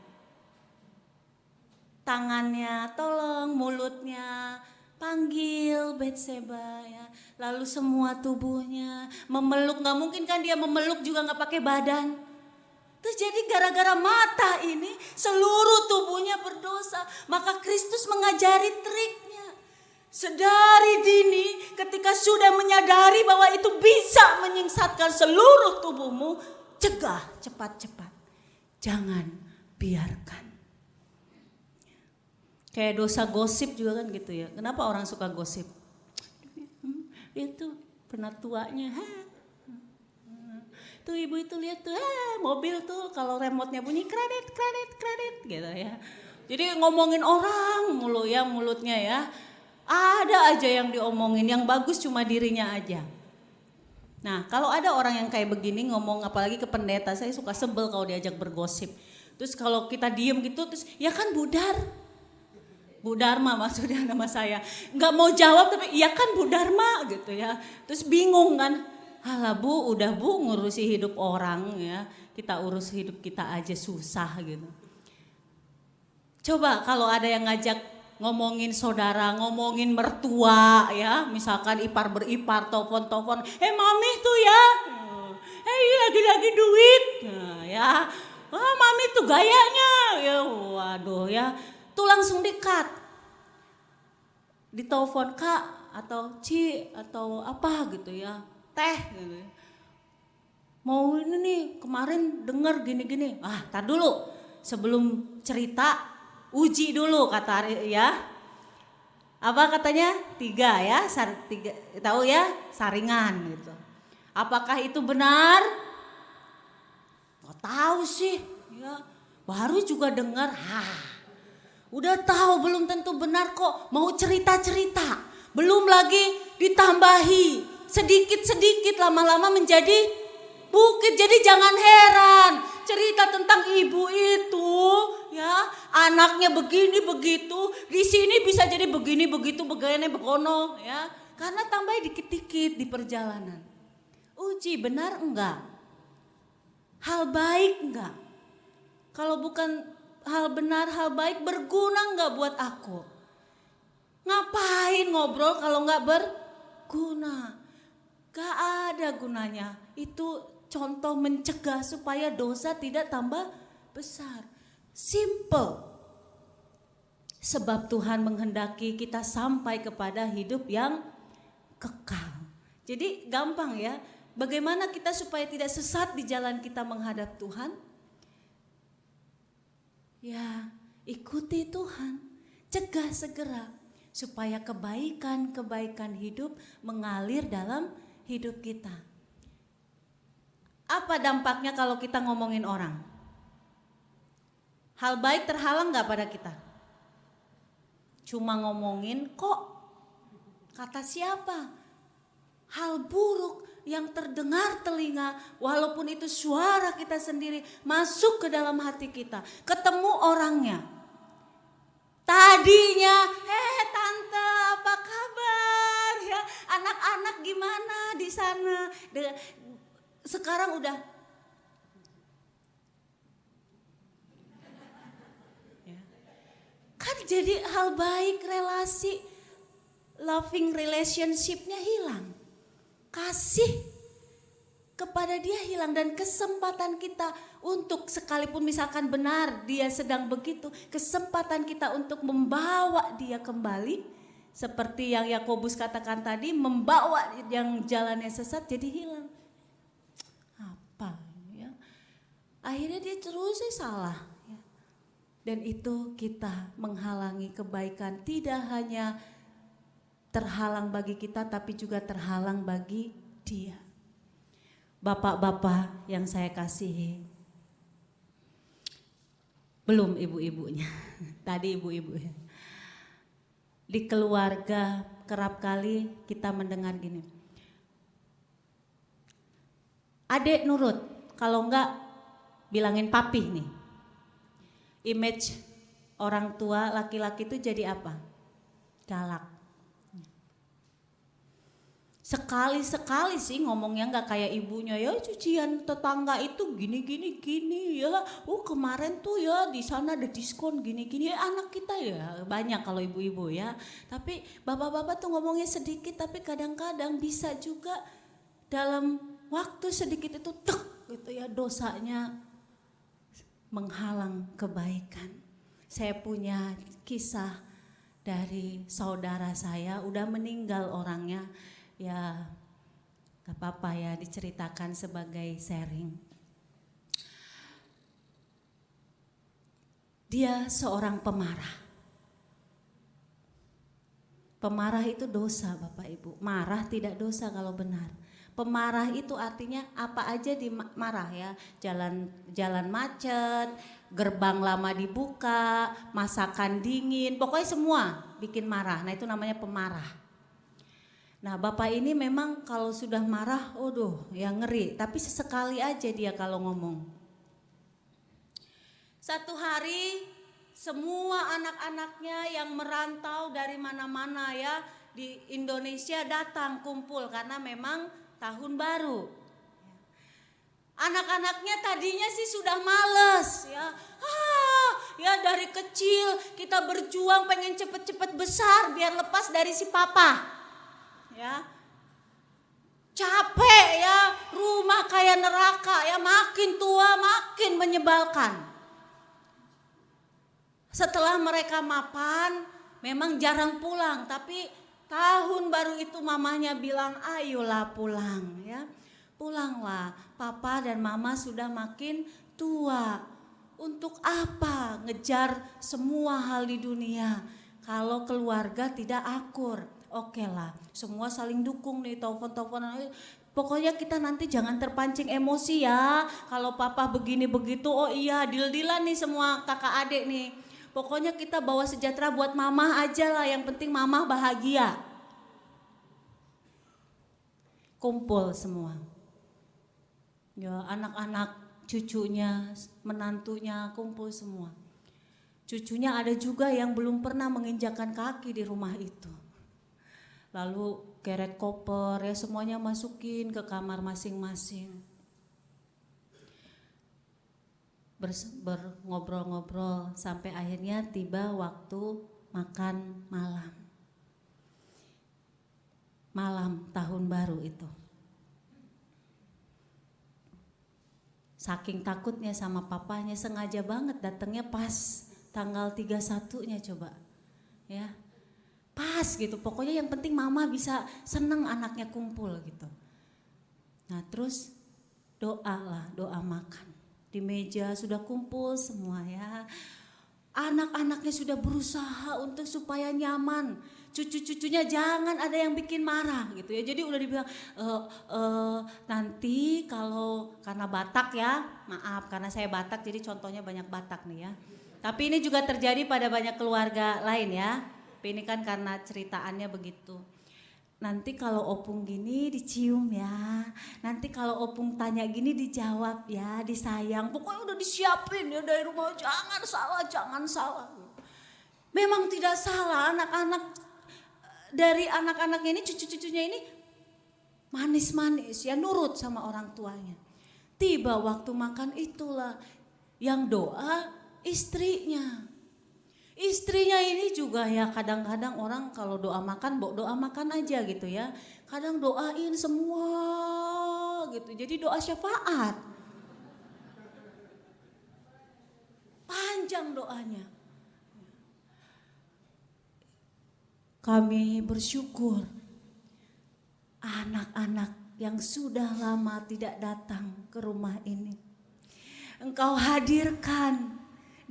[SPEAKER 3] Tangannya tolong, mulutnya panggil Batseba ya. Lalu semua tubuhnya memeluk, gak mungkin kan dia memeluk juga gak pakai badan. Terus jadi gara-gara mata ini seluruh tubuhnya berdosa. Maka Kristus mengajari triknya. Sedari dini ketika sudah menyadari bahwa itu bisa menyingsatkan seluruh tubuhmu, cegah cepat-cepat. Jangan biarkan. Kayak dosa gosip juga kan gitu ya. Kenapa orang suka gosip? Dia tuh pernah tuanya. Tuh ibu itu lihat tuh mobil tuh kalau remote-nya bunyi kredit gitu ya. Jadi ngomongin orang mulu ya mulutnya ya. Ada aja yang diomongin, yang bagus cuma dirinya aja. Nah kalau ada orang yang kayak begini ngomong apalagi ke pendeta, saya suka sebel kalau diajak bergosip. Terus kalau kita diem gitu terus ya kan budar. Bu Dharma maksudnya nama saya. Nggak mau jawab tapi iya kan Bu Dharma gitu ya. Terus bingung kan. Halah Bu, udah Bu ngurusi hidup orang ya. Kita urus hidup kita aja susah gitu. Coba kalau ada yang ngajak ngomongin saudara, ngomongin mertua ya. Misalkan ipar beripar, telepon-telepon. Mami tuh ya. Lagi-lagi duit. Nah, ya. Wah mami tuh gayanya. Ya waduh ya. Tuh langsung di-cut. Ditelepon Kak atau Ci atau apa gitu ya. Teh gitu. Mau ini nih kemarin denger gini-gini. Tar dulu sebelum cerita uji dulu kata ya. Apa katanya? 3 ya, 3 tahu ya, saringan gitu. Apakah itu benar? Nggak tahu sih ya. Baru juga dengar. Udah tahu belum tentu benar kok. Mau cerita-cerita. Belum lagi ditambahi. Sedikit-sedikit lama-lama menjadi bukit. Jadi jangan heran. Cerita tentang ibu itu ya. Anaknya begini begitu. Di sini bisa jadi begini begitu. Begini begono ya. Karena tambah dikit-dikit di perjalanan. Uji benar enggak? Hal baik enggak? Kalau bukan hal benar, hal baik berguna enggak buat aku? Ngapain ngobrol kalau enggak berguna? Gak ada gunanya. Itu contoh mencegah supaya dosa tidak tambah besar. Simple. Sebab Tuhan menghendaki kita sampai kepada hidup yang kekal. Jadi gampang ya. Bagaimana kita supaya tidak sesat di jalan kita menghadap Tuhan? Ya, ikuti Tuhan. Cegah segera supaya kebaikan-kebaikan hidup mengalir dalam hidup kita. Apa dampaknya kalau kita ngomongin orang? Hal baik terhalang gak pada kita? Cuma ngomongin kok, kata siapa? Hal buruk yang terdengar telinga, walaupun itu suara kita sendiri, masuk ke dalam hati kita. Ketemu orangnya. Tadinya, tante apa kabar ya? Anak-anak gimana di sana? Sekarang udah ya. Kan jadi hal baik, relasi loving relationship-nya hilang. Kasih kepada dia hilang dan kesempatan kita untuk sekalipun misalkan benar dia sedang begitu, kesempatan kita untuk membawa dia kembali seperti yang Yakobus katakan tadi, membawa yang jalannya sesat jadi hilang. Apa ya? Akhirnya dia terus salah ya. Dan itu kita menghalangi kebaikan, tidak hanya terhalang bagi kita tapi juga terhalang bagi dia. Bapak-bapak yang saya kasihi, belum ibu-ibunya, tadi ibu-ibu ya. Di keluarga kerap kali kita mendengar gini, adek nurut, kalau enggak bilangin papi nih. Image orang tua laki-laki itu jadi apa? Galak. Sekali-sekali sih ngomongnya nggak kayak ibunya, ya cucian tetangga itu gini ya. Kemarin tuh ya di sana ada diskon gini. Anak kita ya banyak kalau ibu-ibu ya. Tapi bapak-bapak tuh ngomongnya sedikit, tapi kadang-kadang bisa juga dalam waktu sedikit itu gitu ya, dosanya menghalang kebaikan. Saya punya kisah dari saudara saya, udah meninggal orangnya. Ya gak apa-apa ya diceritakan sebagai sharing. Dia seorang pemarah. Pemarah itu dosa Bapak Ibu. Marah tidak dosa kalau benar. Pemarah itu artinya apa aja dimarah ya. Jalan macet, gerbang lama dibuka, masakan dingin, pokoknya semua bikin marah. Nah itu namanya pemarah. Nah bapak ini memang kalau sudah marah, ya ngeri. Tapi sesekali aja dia kalau ngomong. Satu hari Semua anak-anaknya yang merantau dari mana-mana ya di Indonesia datang kumpul karena memang tahun baru. Anak-anaknya tadinya sih sudah males ya. Ya dari kecil kita berjuang pengen cepet-cepet besar biar lepas dari si papa. Ya. Capek ya, rumah kayak neraka ya, makin tua makin menyebalkan. Setelah mereka mapan, memang jarang pulang, tapi tahun baru itu mamanya bilang, ayolah pulang ya. Pulanglah, papa dan mama sudah makin tua. Untuk apa ngejar semua hal di dunia kalau keluarga tidak akur? Oke lah, semua saling dukung nih, telepon-teleponan. Pokoknya kita nanti jangan terpancing emosi ya. Kalau papa begini begitu, oh iya deal-dealan nih semua kakak adik nih. Pokoknya kita bawa sejahtera buat mama aja lah, yang penting mama bahagia. Kumpul semua. Ya anak-anak, cucunya, menantunya kumpul semua. Cucunya ada juga yang belum pernah menginjakan kaki di rumah itu. Lalu keret koper ya semuanya masukin ke kamar masing-masing. Ngobrol-ngobrol sampai akhirnya tiba waktu makan malam. Malam tahun baru itu. Saking takutnya sama papanya sengaja banget datangnya pas tanggal 31-nya coba. Ya. Pas gitu. Pokoknya yang penting mama bisa seneng anaknya kumpul gitu. Nah, terus doa makan. Di meja sudah kumpul semua ya. Anak-anaknya sudah berusaha untuk supaya nyaman. Cucu-cucunya jangan ada yang bikin marah gitu ya. Jadi udah dibilang nanti kalau karena Batak ya, maaf karena saya Batak jadi contohnya banyak Batak nih ya. Tapi ini juga terjadi pada banyak keluarga lain ya. Tapi ini kan karena ceritaannya begitu. Nanti kalau opung gini dicium ya. Nanti kalau opung tanya gini dijawab ya, disayang. Pokoknya udah disiapin ya dari rumah, jangan salah, jangan salah. Memang tidak salah, anak-anak dari anak-anak ini, cucu-cucunya ini manis-manis ya, nurut sama orang tuanya. Tiba waktu makan itulah yang doa istrinya. Istrinya ini juga ya kadang-kadang orang kalau doa makan aja gitu ya. Kadang doain semua gitu. Jadi doa syafaat. Panjang doanya. Kami bersyukur anak-anak yang sudah lama tidak datang ke rumah ini. Engkau hadirkan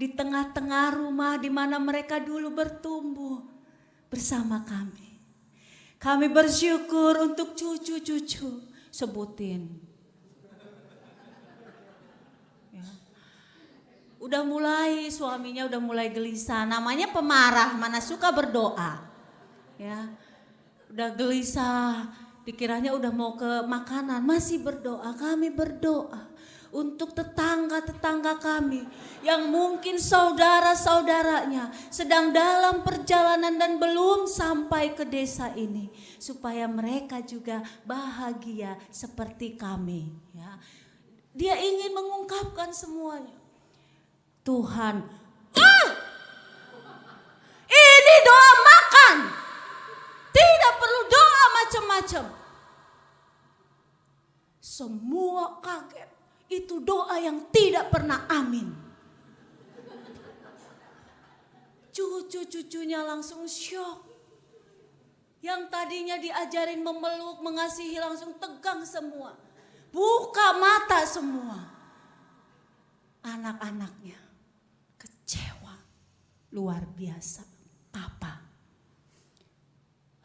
[SPEAKER 3] di tengah-tengah rumah di mana mereka dulu bertumbuh bersama kami. Kami bersyukur untuk cucu-cucu, sebutin. Ya. Udah mulai suaminya udah mulai gelisah, namanya pemarah, mana suka berdoa. Ya. Udah gelisah, dikiranya udah mau ke makanan, masih berdoa, kami berdoa. Untuk tetangga-tetangga kami yang mungkin saudara-saudaranya sedang dalam perjalanan dan belum sampai ke desa ini, supaya mereka juga bahagia seperti kami ya. Dia ingin mengungkapkan semuanya. Tuhan, ini doa makan, tidak perlu doa macam-macam. Semua kaget. Itu doa yang tidak pernah amin. Cucu-cucunya langsung syok. Yang tadinya diajarin memeluk, mengasihi langsung tegang semua. Buka mata semua. Anak-anaknya kecewa. Luar biasa. Papa,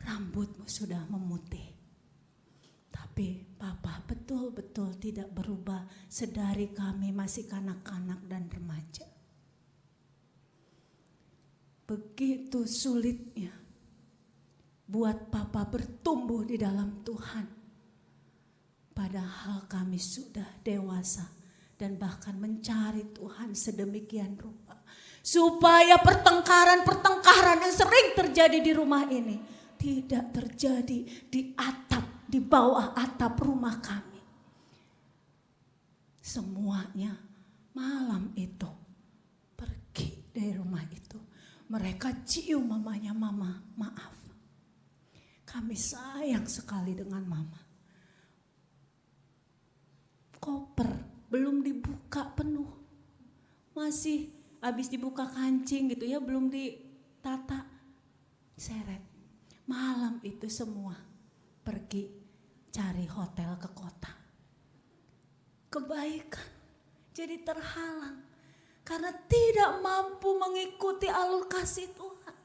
[SPEAKER 3] rambutmu sudah memutih. Tapi Papa betul-betul tidak berubah sedari kami masih kanak-kanak dan remaja. Begitu sulitnya buat Papa bertumbuh di dalam Tuhan. Padahal kami sudah dewasa dan bahkan mencari Tuhan sedemikian rupa. Supaya pertengkaran-pertengkaran yang sering terjadi di rumah ini tidak terjadi di bawah atap rumah kami. Semuanya malam itu pergi dari rumah itu. Mereka cium mamanya, mama maaf. Kami sayang sekali dengan mama. Koper belum dibuka penuh. Masih habis dibuka kancing gitu ya, belum ditata. Seret. Malam itu semua pergi cari hotel ke kota. Kebaikan jadi terhalang karena tidak mampu mengikuti alur kasih Tuhan.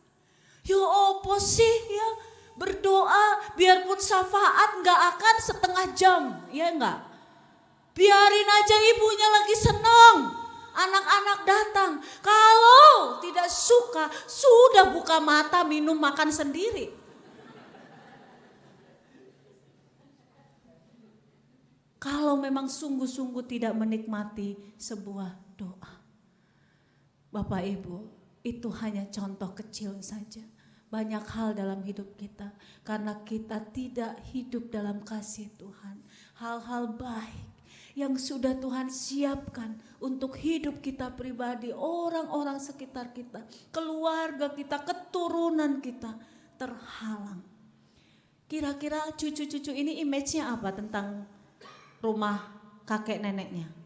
[SPEAKER 3] Ya opo sih ya, berdoa biarpun syafaat gak akan setengah jam, ya enggak? Biarin aja ibunya lagi senang, anak-anak datang. Kalau tidak suka, sudah buka mata, minum, makan sendiri. Kalau memang sungguh-sungguh tidak menikmati sebuah doa. Bapak Ibu, itu hanya contoh kecil saja. Banyak hal dalam hidup kita karena kita tidak hidup dalam kasih Tuhan. Hal-hal baik yang sudah Tuhan siapkan untuk hidup kita pribadi, orang-orang sekitar kita, keluarga kita, keturunan kita terhalang. Kira-kira cucu-cucu ini image-nya apa tentang rumah kakek neneknya?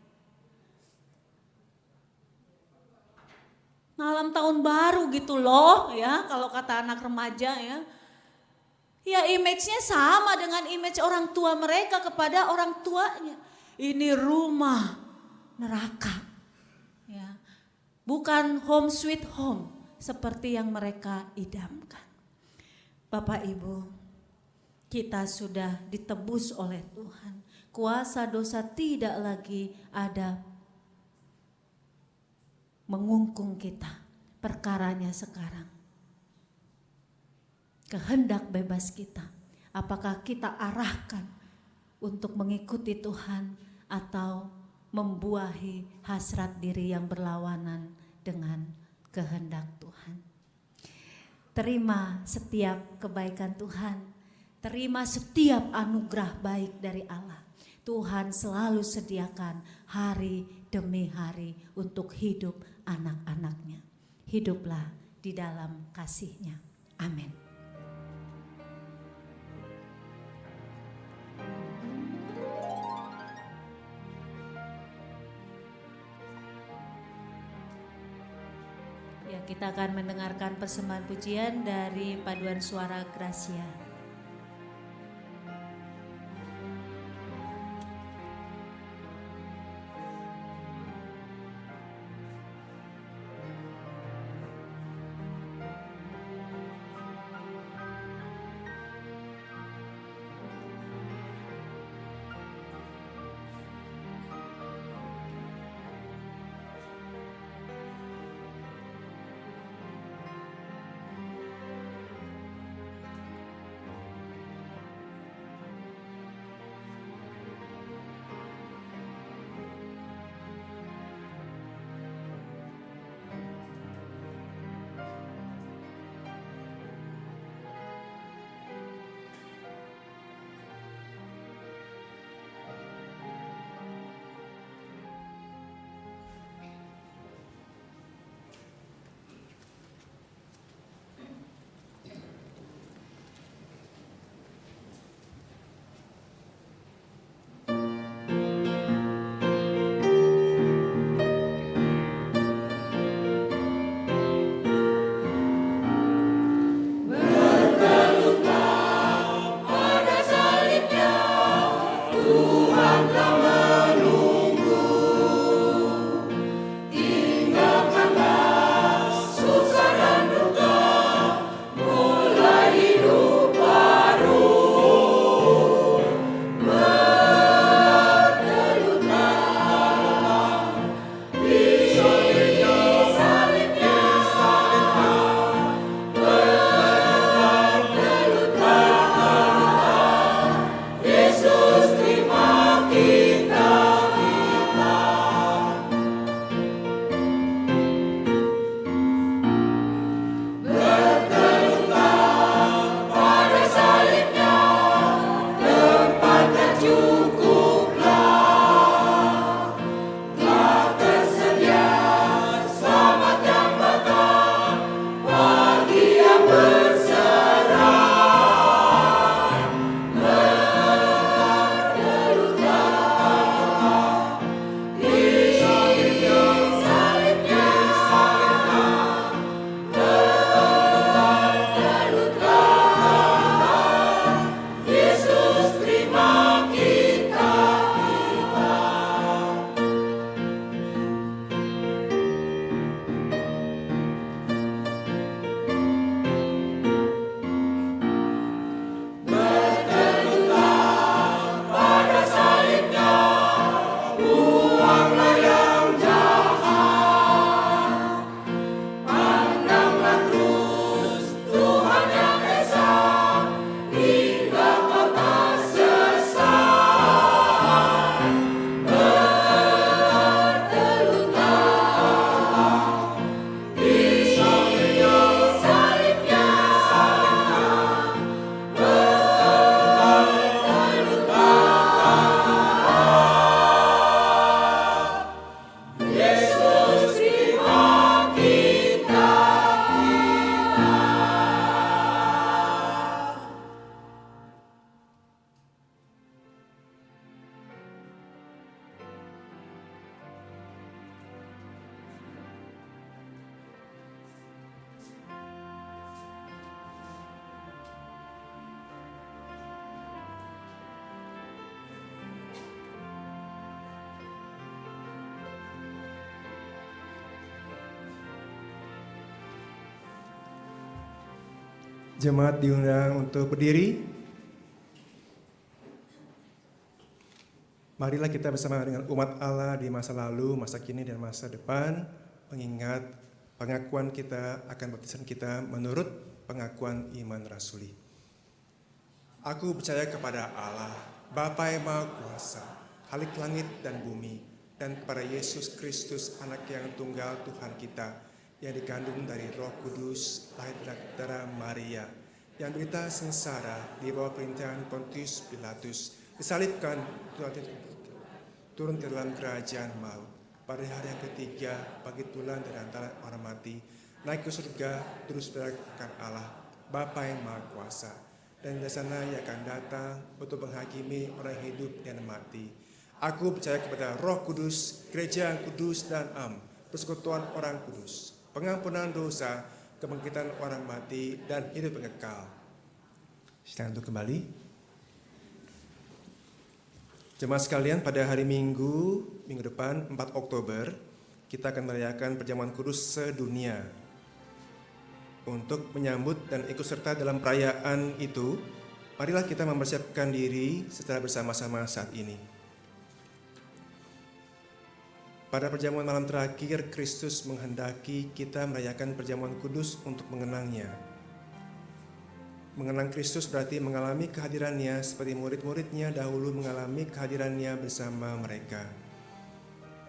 [SPEAKER 3] Malam tahun baru gitu loh ya, kalau kata anak remaja ya. Ya image-nya sama dengan image orang tua mereka kepada orang tuanya. Ini rumah neraka. Ya. Bukan home sweet home seperti yang mereka idamkan. Bapak Ibu, kita sudah ditebus oleh Tuhan. Kuasa dosa tidak lagi ada mengungkung kita. Perkaranya sekarang kehendak bebas kita. Apakah kita arahkan untuk mengikuti Tuhan atau membuahi hasrat diri yang berlawanan dengan kehendak Tuhan? Terima setiap kebaikan Tuhan. Terima setiap anugerah baik dari Allah. Tuhan selalu sediakan hari demi hari untuk hidup anak-anaknya. Hiduplah di dalam kasih-Nya. Amin. Ya, kita akan mendengarkan persembahan pujian dari Paduan Suara Gracia.
[SPEAKER 2] Jemaat diundang untuk berdiri. Marilah kita bersama dengan umat Allah di masa lalu, masa kini, dan masa depan mengingat pengakuan kita akan baptisan kita menurut pengakuan iman rasuli. Aku percaya kepada Allah, Bapa yang Maha Kuasa, Khalik langit dan bumi, dan kepada Yesus Kristus, Anak yang tunggal Tuhan kita, yang dikandung dari Roh Kudus, lahir dari darah Maria, yang berita sengsara di bawah perintahan Pontius Pilatus, disalibkan, turun ke dalam kerajaan maut. Pada hari yang ketiga, bagi tulang dari antara orang mati, naik ke surga, terus berkat Allah, Bapa yang Maha Kuasa. Dan dari sana ia akan datang untuk menghakimi orang hidup dan mati. Aku percaya kepada Roh Kudus, gereja yang kudus dan am, persekutuan orang kudus, pengampunan dosa, kebangkitan orang mati, dan hidup yang kekal. Silakan untuk kembali. Jemaat sekalian, pada hari minggu depan 4 Oktober, kita akan merayakan perjamuan kudus sedunia. Untuk menyambut dan ikut serta dalam perayaan itu, marilah kita mempersiapkan diri secara bersama-sama saat ini. Pada perjamuan malam terakhir, Kristus menghendaki kita merayakan perjamuan kudus untuk mengenangnya. Mengenang Kristus berarti mengalami kehadirannya seperti murid-muridnya dahulu mengalami kehadirannya bersama mereka.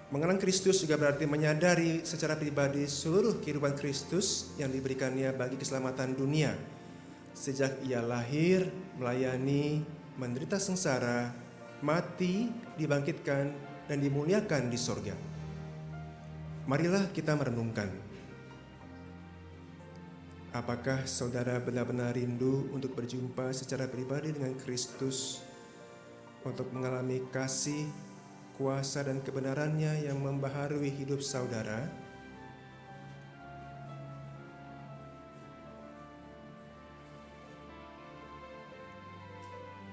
[SPEAKER 2] Mengenang Kristus juga berarti menyadari secara pribadi seluruh kehidupan Kristus yang diberikannya bagi keselamatan dunia. Sejak ia lahir, melayani, menderita sengsara, mati, dibangkitkan, dan dimuliakan di sorga. Marilah kita merenungkan. Apakah saudara benar-benar rindu untuk berjumpa secara pribadi dengan Kristus, untuk mengalami kasih, kuasa, dan kebenarannya yang membaharui hidup saudara?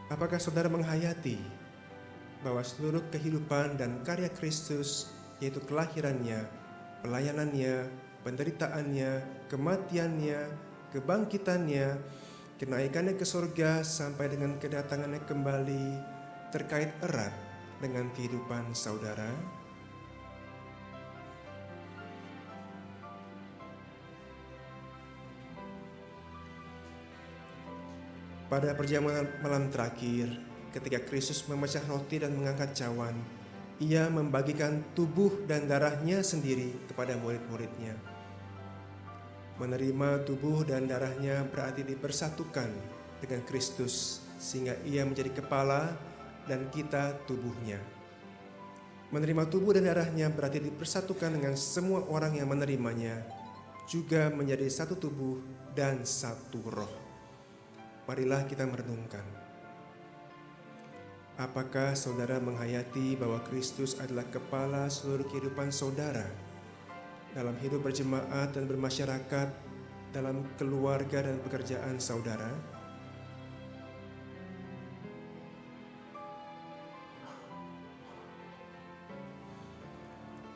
[SPEAKER 2] Apakah saudara menghayati bahwa seluruh kehidupan dan karya Kristus, yaitu kelahirannya, pelayanannya, penderitaannya, kematiannya, kebangkitannya, kenaikannya ke surga sampai dengan kedatangannya kembali terkait erat dengan kehidupan saudara? Pada perjamuan malam terakhir, ketika Kristus memecah roti dan mengangkat cawan, ia membagikan tubuh dan darahnya sendiri kepada murid-muridnya. Menerima tubuh dan darahnya berarti dipersatukan dengan Kristus, sehingga ia menjadi kepala dan kita tubuhnya. Menerima tubuh dan darahnya berarti dipersatukan dengan semua orang yang menerimanya, juga menjadi satu tubuh dan satu roh. Marilah kita merenungkan. Apakah saudara menghayati bahwa Kristus adalah kepala seluruh kehidupan saudara dalam hidup berjemaat dan bermasyarakat, dalam keluarga dan pekerjaan saudara?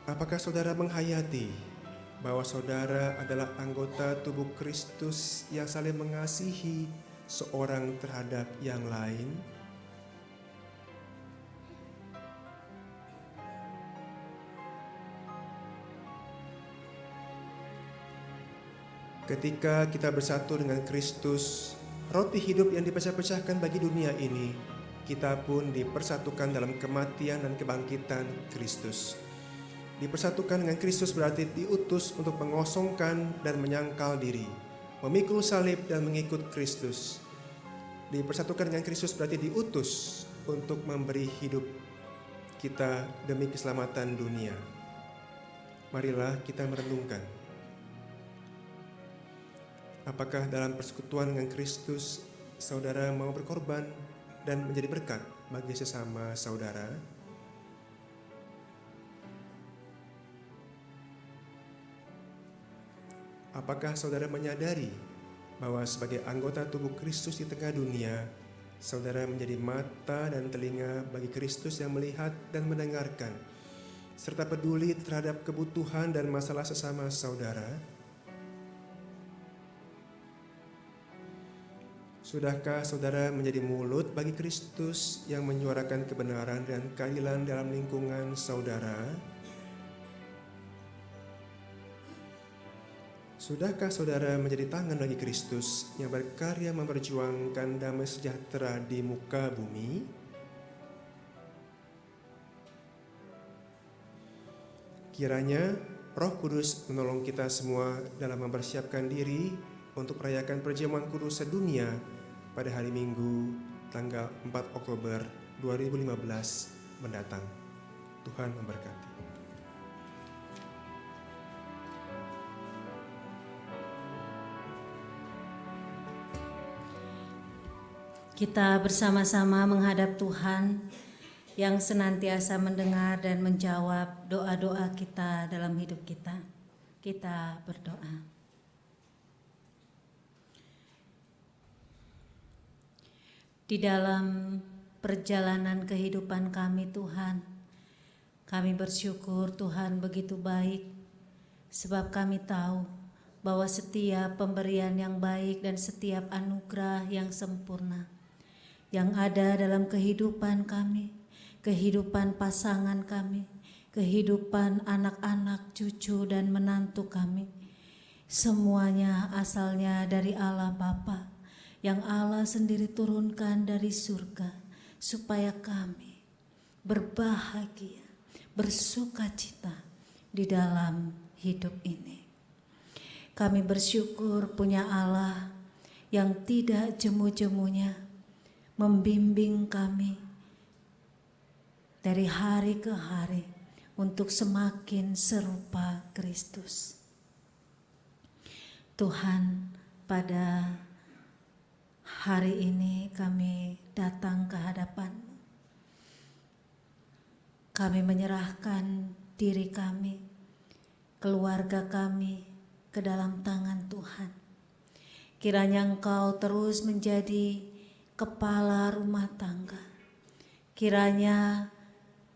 [SPEAKER 2] Apakah saudara menghayati bahwa saudara adalah anggota tubuh Kristus yang saling mengasihi seorang terhadap yang lain? Ketika kita bersatu dengan Kristus, roti hidup yang dipecah-pecahkan bagi dunia ini, kita pun dipersatukan dalam kematian dan kebangkitan Kristus. Dipersatukan dengan Kristus berarti diutus untuk mengosongkan dan menyangkal diri, memikul salib dan mengikut Kristus. Dipersatukan dengan Kristus berarti diutus untuk memberi hidup kita demi keselamatan dunia. Marilah kita merenungkan. Apakah dalam persekutuan dengan Kristus, saudara mau berkorban dan menjadi berkat bagi sesama saudara? Apakah saudara menyadari bahwa sebagai anggota tubuh Kristus di tengah dunia, saudara menjadi mata dan telinga bagi Kristus yang melihat dan mendengarkan, serta peduli terhadap kebutuhan dan masalah sesama saudara? Sudahkah saudara menjadi mulut bagi Kristus yang menyuarakan kebenaran dan keadilan dalam lingkungan saudara? Sudahkah saudara menjadi tangan bagi Kristus yang berkarya memperjuangkan damai sejahtera di muka bumi? Kiranya Roh Kudus menolong kita semua dalam mempersiapkan diri untuk merayakan perjamuan kudus sedunia pada hari Minggu tanggal 4 Oktober 2015 mendatang. Tuhan memberkati.
[SPEAKER 3] Kita bersama-sama menghadap Tuhan yang senantiasa mendengar dan menjawab doa-doa kita dalam hidup kita. Kita berdoa. Di dalam perjalanan kehidupan kami Tuhan, kami bersyukur Tuhan begitu baik, sebab kami tahu bahwa setiap pemberian yang baik dan setiap anugerah yang sempurna yang ada dalam kehidupan kami, kehidupan pasangan kami, kehidupan anak-anak, cucu dan menantu kami, semuanya asalnya dari Allah Bapa, yang Allah sendiri turunkan dari surga, supaya kami berbahagia, bersukacita di dalam hidup ini. Kami bersyukur punya Allah yang tidak jemu-jemunya membimbing kami dari hari ke hari untuk semakin serupa Kristus. Tuhan, pada hari ini kami datang ke hadapan-Mu. Kami menyerahkan diri kami, keluarga kami ke dalam tangan Tuhan. Kiranya Engkau terus menjadi kepala rumah tangga. Kiranya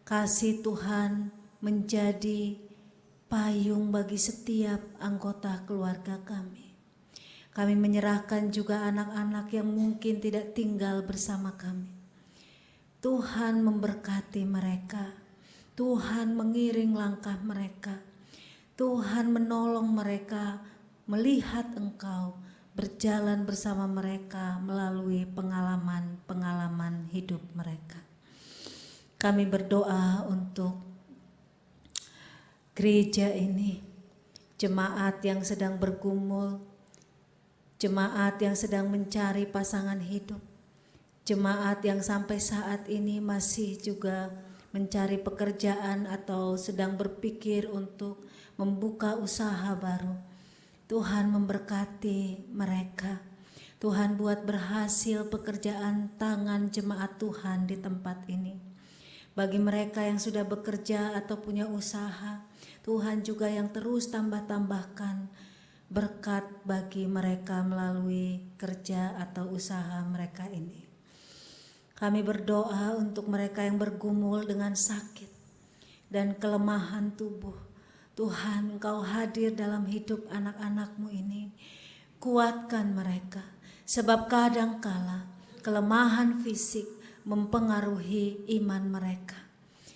[SPEAKER 3] kasih Tuhan menjadi payung bagi setiap anggota keluarga kami. Kami menyerahkan juga anak-anak yang mungkin tidak tinggal bersama kami. Tuhan memberkati mereka. Tuhan mengiring langkah mereka. Tuhan menolong mereka melihat Engkau, berjalan bersama mereka melalui pengalaman-pengalaman hidup mereka. Kami berdoa untuk gereja ini, jemaat yang sedang bergumul, jemaat yang sedang mencari pasangan hidup, jemaat yang sampai saat ini masih juga mencari pekerjaan atau sedang berpikir untuk membuka usaha baru. Tuhan memberkati mereka. Tuhan buat berhasil pekerjaan tangan jemaat Tuhan di tempat ini. Bagi mereka yang sudah bekerja atau punya usaha, Tuhan juga yang terus tambah-tambahkan berkat bagi mereka melalui kerja atau usaha mereka ini. Kami berdoa untuk mereka yang bergumul dengan sakit dan kelemahan tubuh. Tuhan, Engkau hadir dalam hidup anak-anak-Mu ini. Kuatkan mereka, sebab kadangkala kelemahan fisik mempengaruhi iman mereka.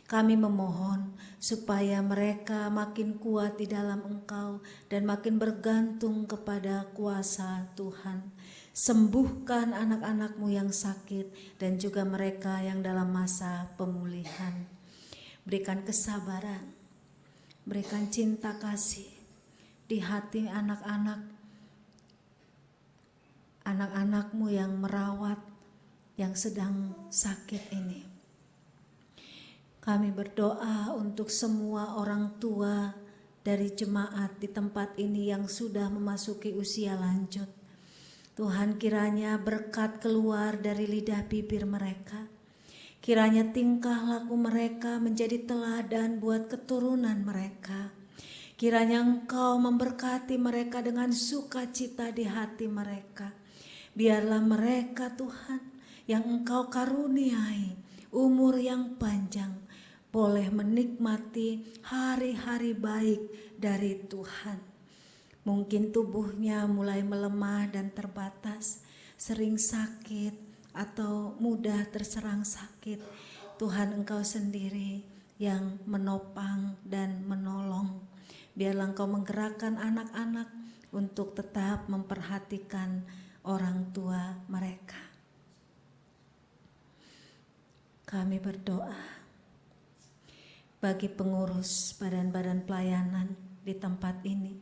[SPEAKER 3] Kami memohon supaya mereka makin kuat di dalam Engkau dan makin bergantung kepada kuasa Tuhan. Sembuhkan anak-anak-Mu yang sakit dan juga mereka yang dalam masa pemulihan. Berikan kesabaran, berikan cinta kasih di hati anak-anak-Mu yang merawat yang sedang sakit ini. Kami berdoa untuk semua orang tua dari jemaat di tempat ini yang sudah memasuki usia lanjut. Tuhan, kiranya berkat keluar dari lidah bibir mereka. Kiranya tingkah laku mereka menjadi teladan buat keturunan mereka. Kiranya Engkau memberkati mereka dengan sukacita di hati mereka. Biarlah mereka, Tuhan, yang Engkau karuniai umur yang panjang, boleh menikmati hari-hari baik dari Tuhan. Mungkin tubuhnya mulai melemah dan terbatas, sering sakit atau mudah terserang sakit, Tuhan Engkau sendiri yang menopang dan menolong. Biarlah Engkau menggerakkan anak-anak untuk tetap memperhatikan orang tua mereka. Kami berdoa bagi pengurus badan-badan pelayanan di tempat ini,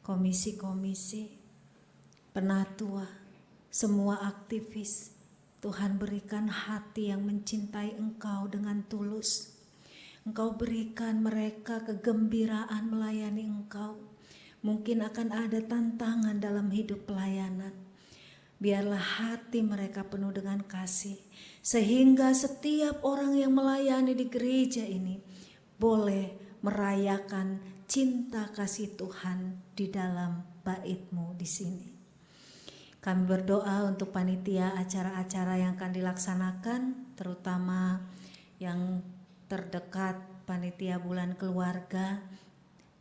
[SPEAKER 3] komisi-komisi, penatua, semua aktivis. Tuhan berikan hati yang mencintai Engkau dengan tulus. Engkau berikan mereka kegembiraan melayani Engkau. Mungkin akan ada tantangan dalam hidup pelayanan. Biarlah hati mereka penuh dengan kasih, sehingga setiap orang yang melayani di gereja ini boleh merayakan cinta kasih Tuhan di dalam bait-Mu di sini. Kami berdoa untuk panitia acara-acara yang akan dilaksanakan, terutama yang terdekat panitia bulan keluarga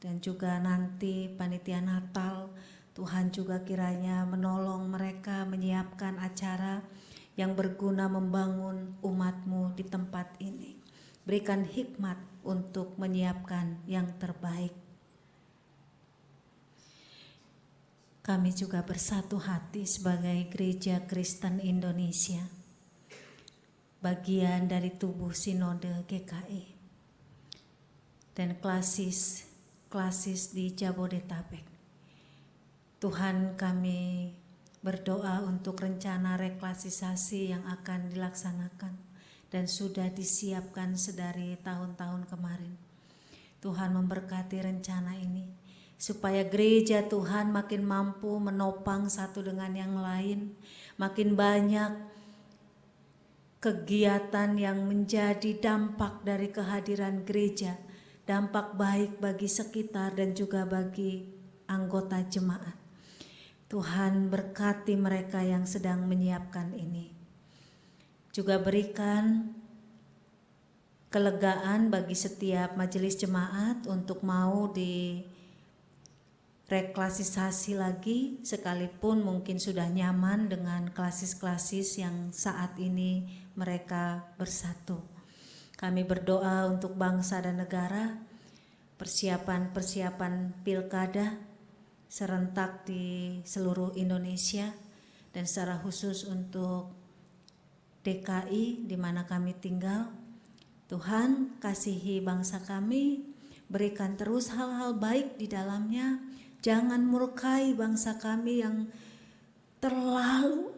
[SPEAKER 3] dan juga nanti panitia Natal. Tuhan juga kiranya menolong mereka menyiapkan acara yang berguna membangun umat-Mu di tempat ini. Berikan hikmat untuk menyiapkan yang terbaik. Kami juga bersatu hati sebagai Gereja Kristen Indonesia, bagian dari tubuh Sinode GKI dan klasis di Jabodetabek. Tuhan, kami berdoa untuk rencana reklasisasi yang akan dilaksanakan dan sudah disiapkan sedari tahun-tahun kemarin. Tuhan memberkati rencana ini supaya gereja Tuhan makin mampu menopang satu dengan yang lain, makin banyak kegiatan yang menjadi dampak dari kehadiran gereja, dampak baik bagi sekitar dan juga bagi anggota jemaat. Tuhan berkati mereka yang sedang menyiapkan ini. Juga berikan kelegaan bagi setiap majelis jemaat untuk mau direklasisasi lagi, sekalipun mungkin sudah nyaman dengan klasis-klasis yang saat ini mereka bersatu. Kami berdoa untuk bangsa dan negara, persiapan pilkada serentak di seluruh Indonesia dan secara khusus untuk DKI di mana kami tinggal. Tuhan, kasihi bangsa kami, berikan terus hal-hal baik di dalamnya. Jangan murkai bangsa kami yang terlalu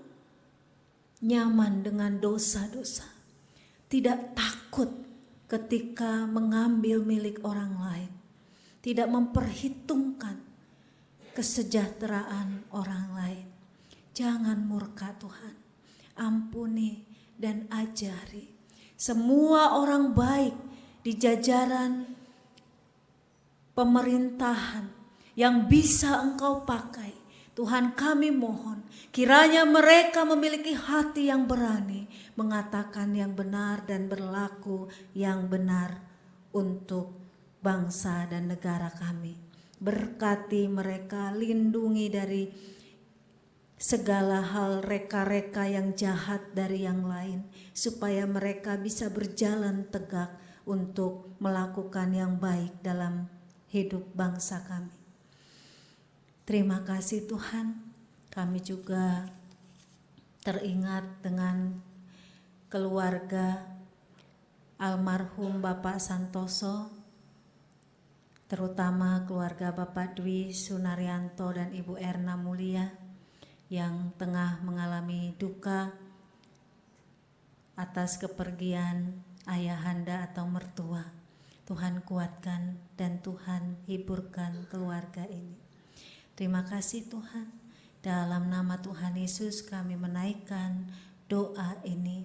[SPEAKER 3] nyaman dengan dosa-dosa, tidak takut ketika mengambil milik orang lain, tidak memperhitungkan kesejahteraan orang lain. Jangan murka Tuhan, ampuni dan ajari semua orang baik di jajaran pemerintahan yang bisa Engkau pakai. Tuhan, kami mohon kiranya mereka memiliki hati yang berani mengatakan yang benar dan berlaku yang benar untuk bangsa dan negara kami. Berkati mereka, lindungi dari segala hal reka-reka yang jahat dari yang lain, supaya mereka bisa berjalan tegak untuk melakukan yang baik dalam hidup bangsa kami. Terima kasih Tuhan, kami juga teringat dengan keluarga almarhum Bapak Santoso, terutama keluarga Bapak Dwi Sunaryanto dan Ibu Erna Mulia yang tengah mengalami duka atas kepergian ayahanda atau mertua. Tuhan kuatkan dan Tuhan hiburkan keluarga ini. Terima kasih Tuhan. Dalam nama Tuhan Yesus kami menaikkan doa ini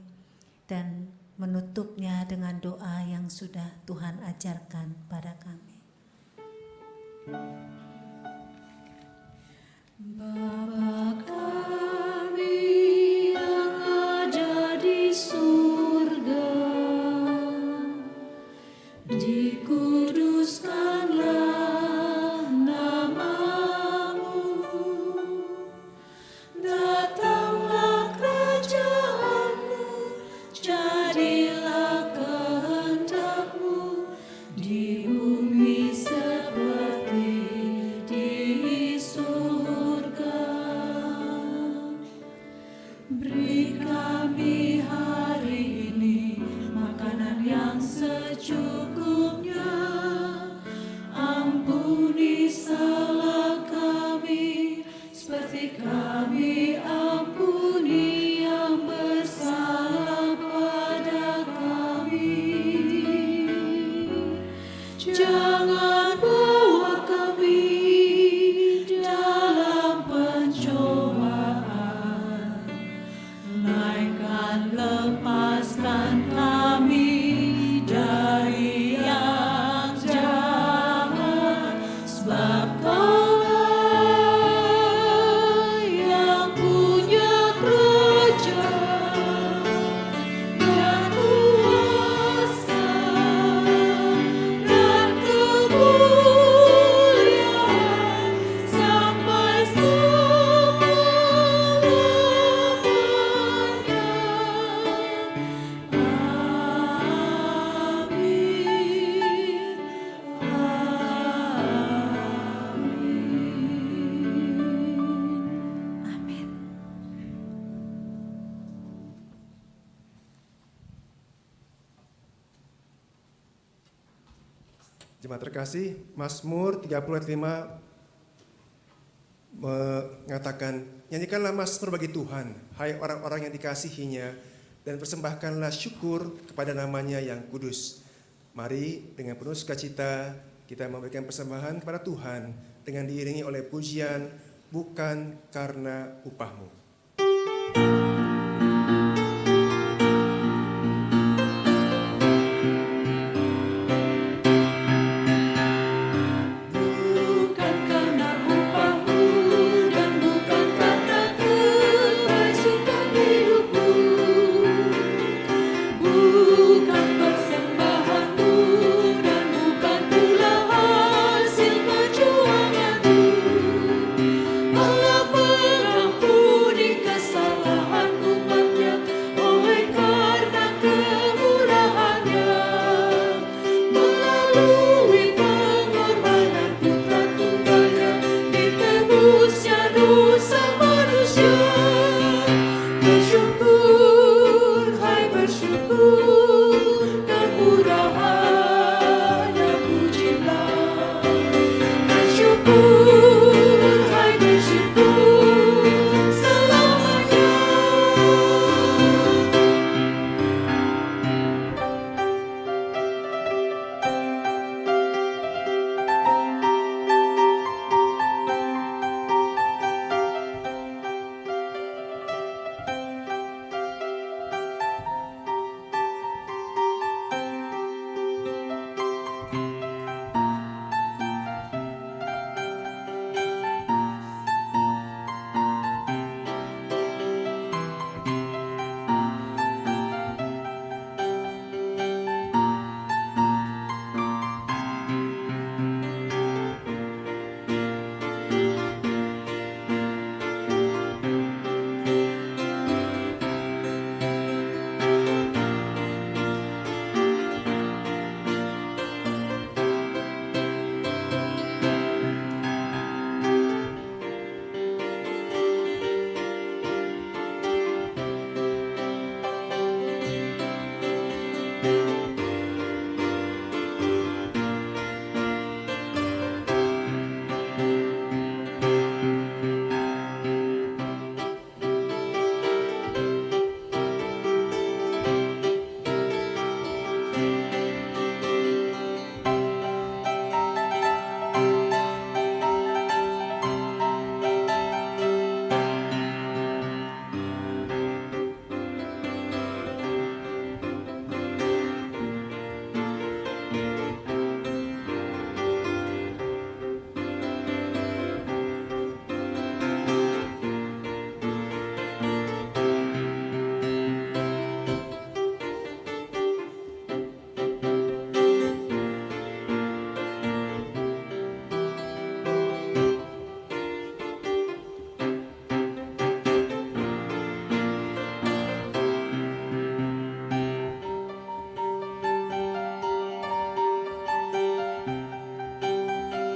[SPEAKER 3] dan menutupnya dengan doa yang sudah Tuhan ajarkan pada kami. Bapa kami yang ada di surga, dikuduskanlah nama-Mu, datanglah
[SPEAKER 2] Jemaat terkasih, Mazmur 30 ayat 5 mengatakan, nyanyikanlah Mazmur bagi Tuhan, hai orang-orang yang dikasihinya, dan persembahkanlah syukur kepada namanya yang kudus. Mari dengan penuh sukacita kita memberikan persembahan kepada Tuhan dengan diiringi oleh pujian, bukan karena upahmu.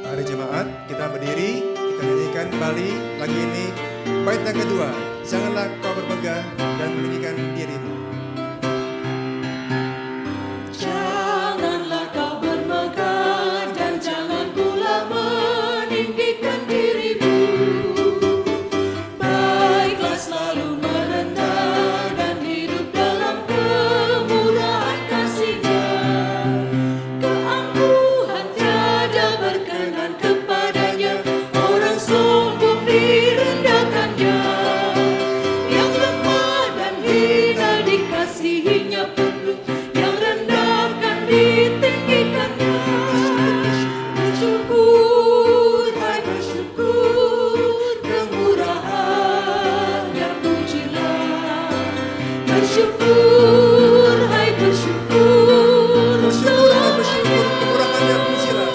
[SPEAKER 2] Mari jemaat, kita berdiri, kita nyanyikan kembali lagu ini. Bait yang kedua, janganlah kau bermegah dan meninggikan dirimu.
[SPEAKER 3] Janganlah kau bermegah dan jangan pula meninggikan dirimu. Baiklah selalu merendah dan hidup dalam kemurahan kasih-Nya. Keangkuhan tiada berkenan kepadanya, orang sombong direndahkannya. Yang lemah dan hina dikasihinya penuh, yang rendahkan ditinggikannya. Bersyukur, hai bersyukur, kemurahan-Nya pujilah. Bersyukur, hai bersyukur,
[SPEAKER 2] Bersyukur, kemurahan-Nya pujilah.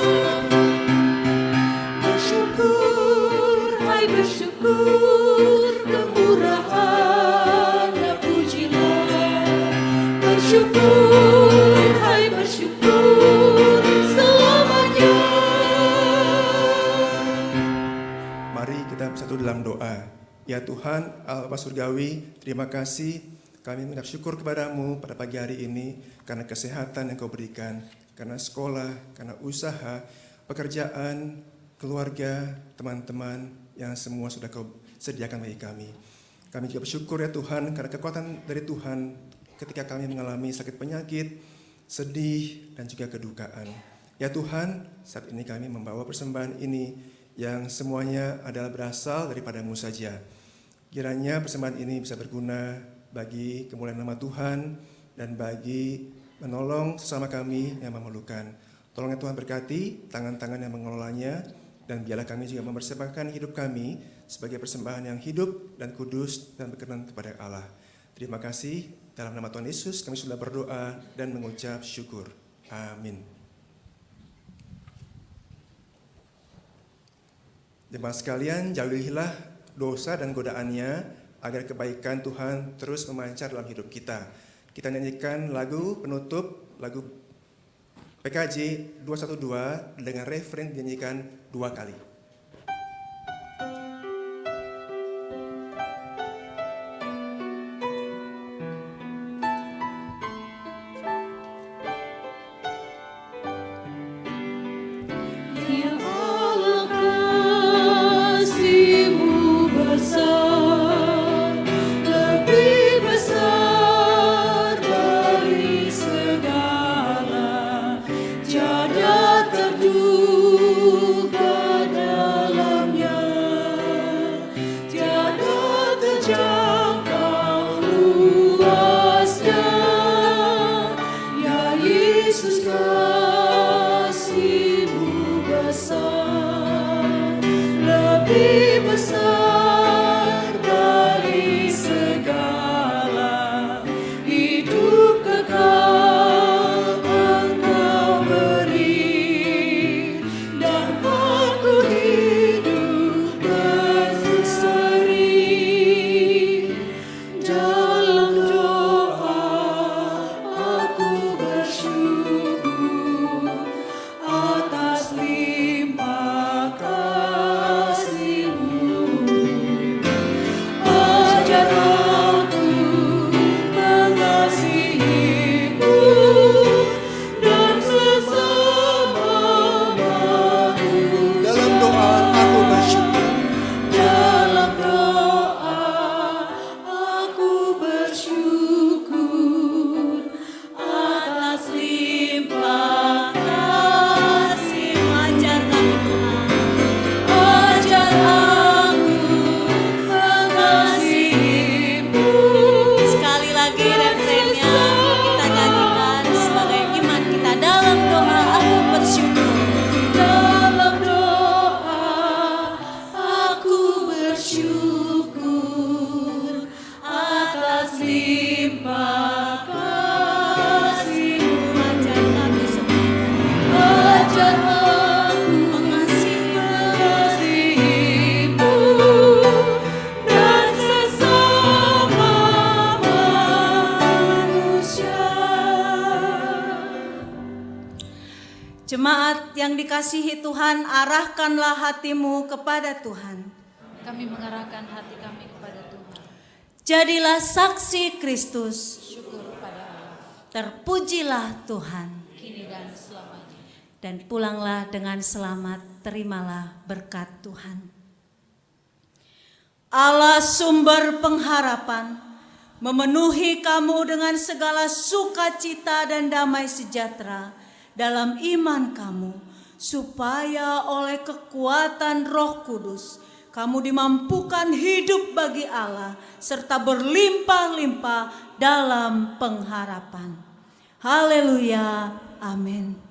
[SPEAKER 3] bersyukur, hai bersyukur, kemurahan-Nya pujilah. Bersyukur, hai bersyukur, selamanya.
[SPEAKER 2] Mari kita bersatu dalam doa. Ya Tuhan, Allah Bapa Surgawi, terima kasih. Kami mengucap syukur kepadamu pada pagi hari ini karena kesehatan yang Kau berikan. karena sekolah, karena usaha, pekerjaan, keluarga, teman-teman yang semua sudah Kau sediakan bagi kami. Kami juga bersyukur ya Tuhan, karena kekuatan dari Tuhan ketika kami mengalami sakit penyakit, sedih, dan juga kedukaan. Ya Tuhan, saat ini kami membawa persembahan ini yang semuanya adalah berasal daripada-Mu saja. Kiranya persembahan ini bisa berguna bagi kemuliaan nama Tuhan dan bagi menolong sesama kami yang memerlukan. Tolong ya Tuhan berkati tangan-tangan yang mengelolanya, dan biarlah kami juga mempersembahkan hidup kami sebagai persembahan yang hidup dan kudus dan berkenan kepada Allah. Terima kasih, dalam nama Tuhan Yesus kami sudah berdoa dan mengucap syukur. Amin. Jemaat sekalian, jauhilah dosa dan godaannya agar kebaikan Tuhan terus memancar dalam hidup kita. Kita nyanyikan lagu penutup, lagu PKJ 212 dengan referen dinyanyikan 2 kali.
[SPEAKER 3] Jemaat yang dikasihi Tuhan, arahkanlah hatimu kepada Tuhan.
[SPEAKER 6] Kami mengarahkan hati kami kepada Tuhan.
[SPEAKER 3] Jadilah saksi Kristus.
[SPEAKER 6] Syukur pada Allah.
[SPEAKER 3] Terpujilah Tuhan.
[SPEAKER 6] Kini dan selamanya.
[SPEAKER 3] Dan pulanglah dengan selamat, terimalah berkat Tuhan. Allah sumber pengharapan, memenuhi kamu dengan segala sukacita dan damai sejahtera dalam iman kamu, supaya oleh kekuatan Roh Kudus kamu dimampukan hidup bagi Allah serta berlimpah-limpah dalam pengharapan. Haleluya, amin.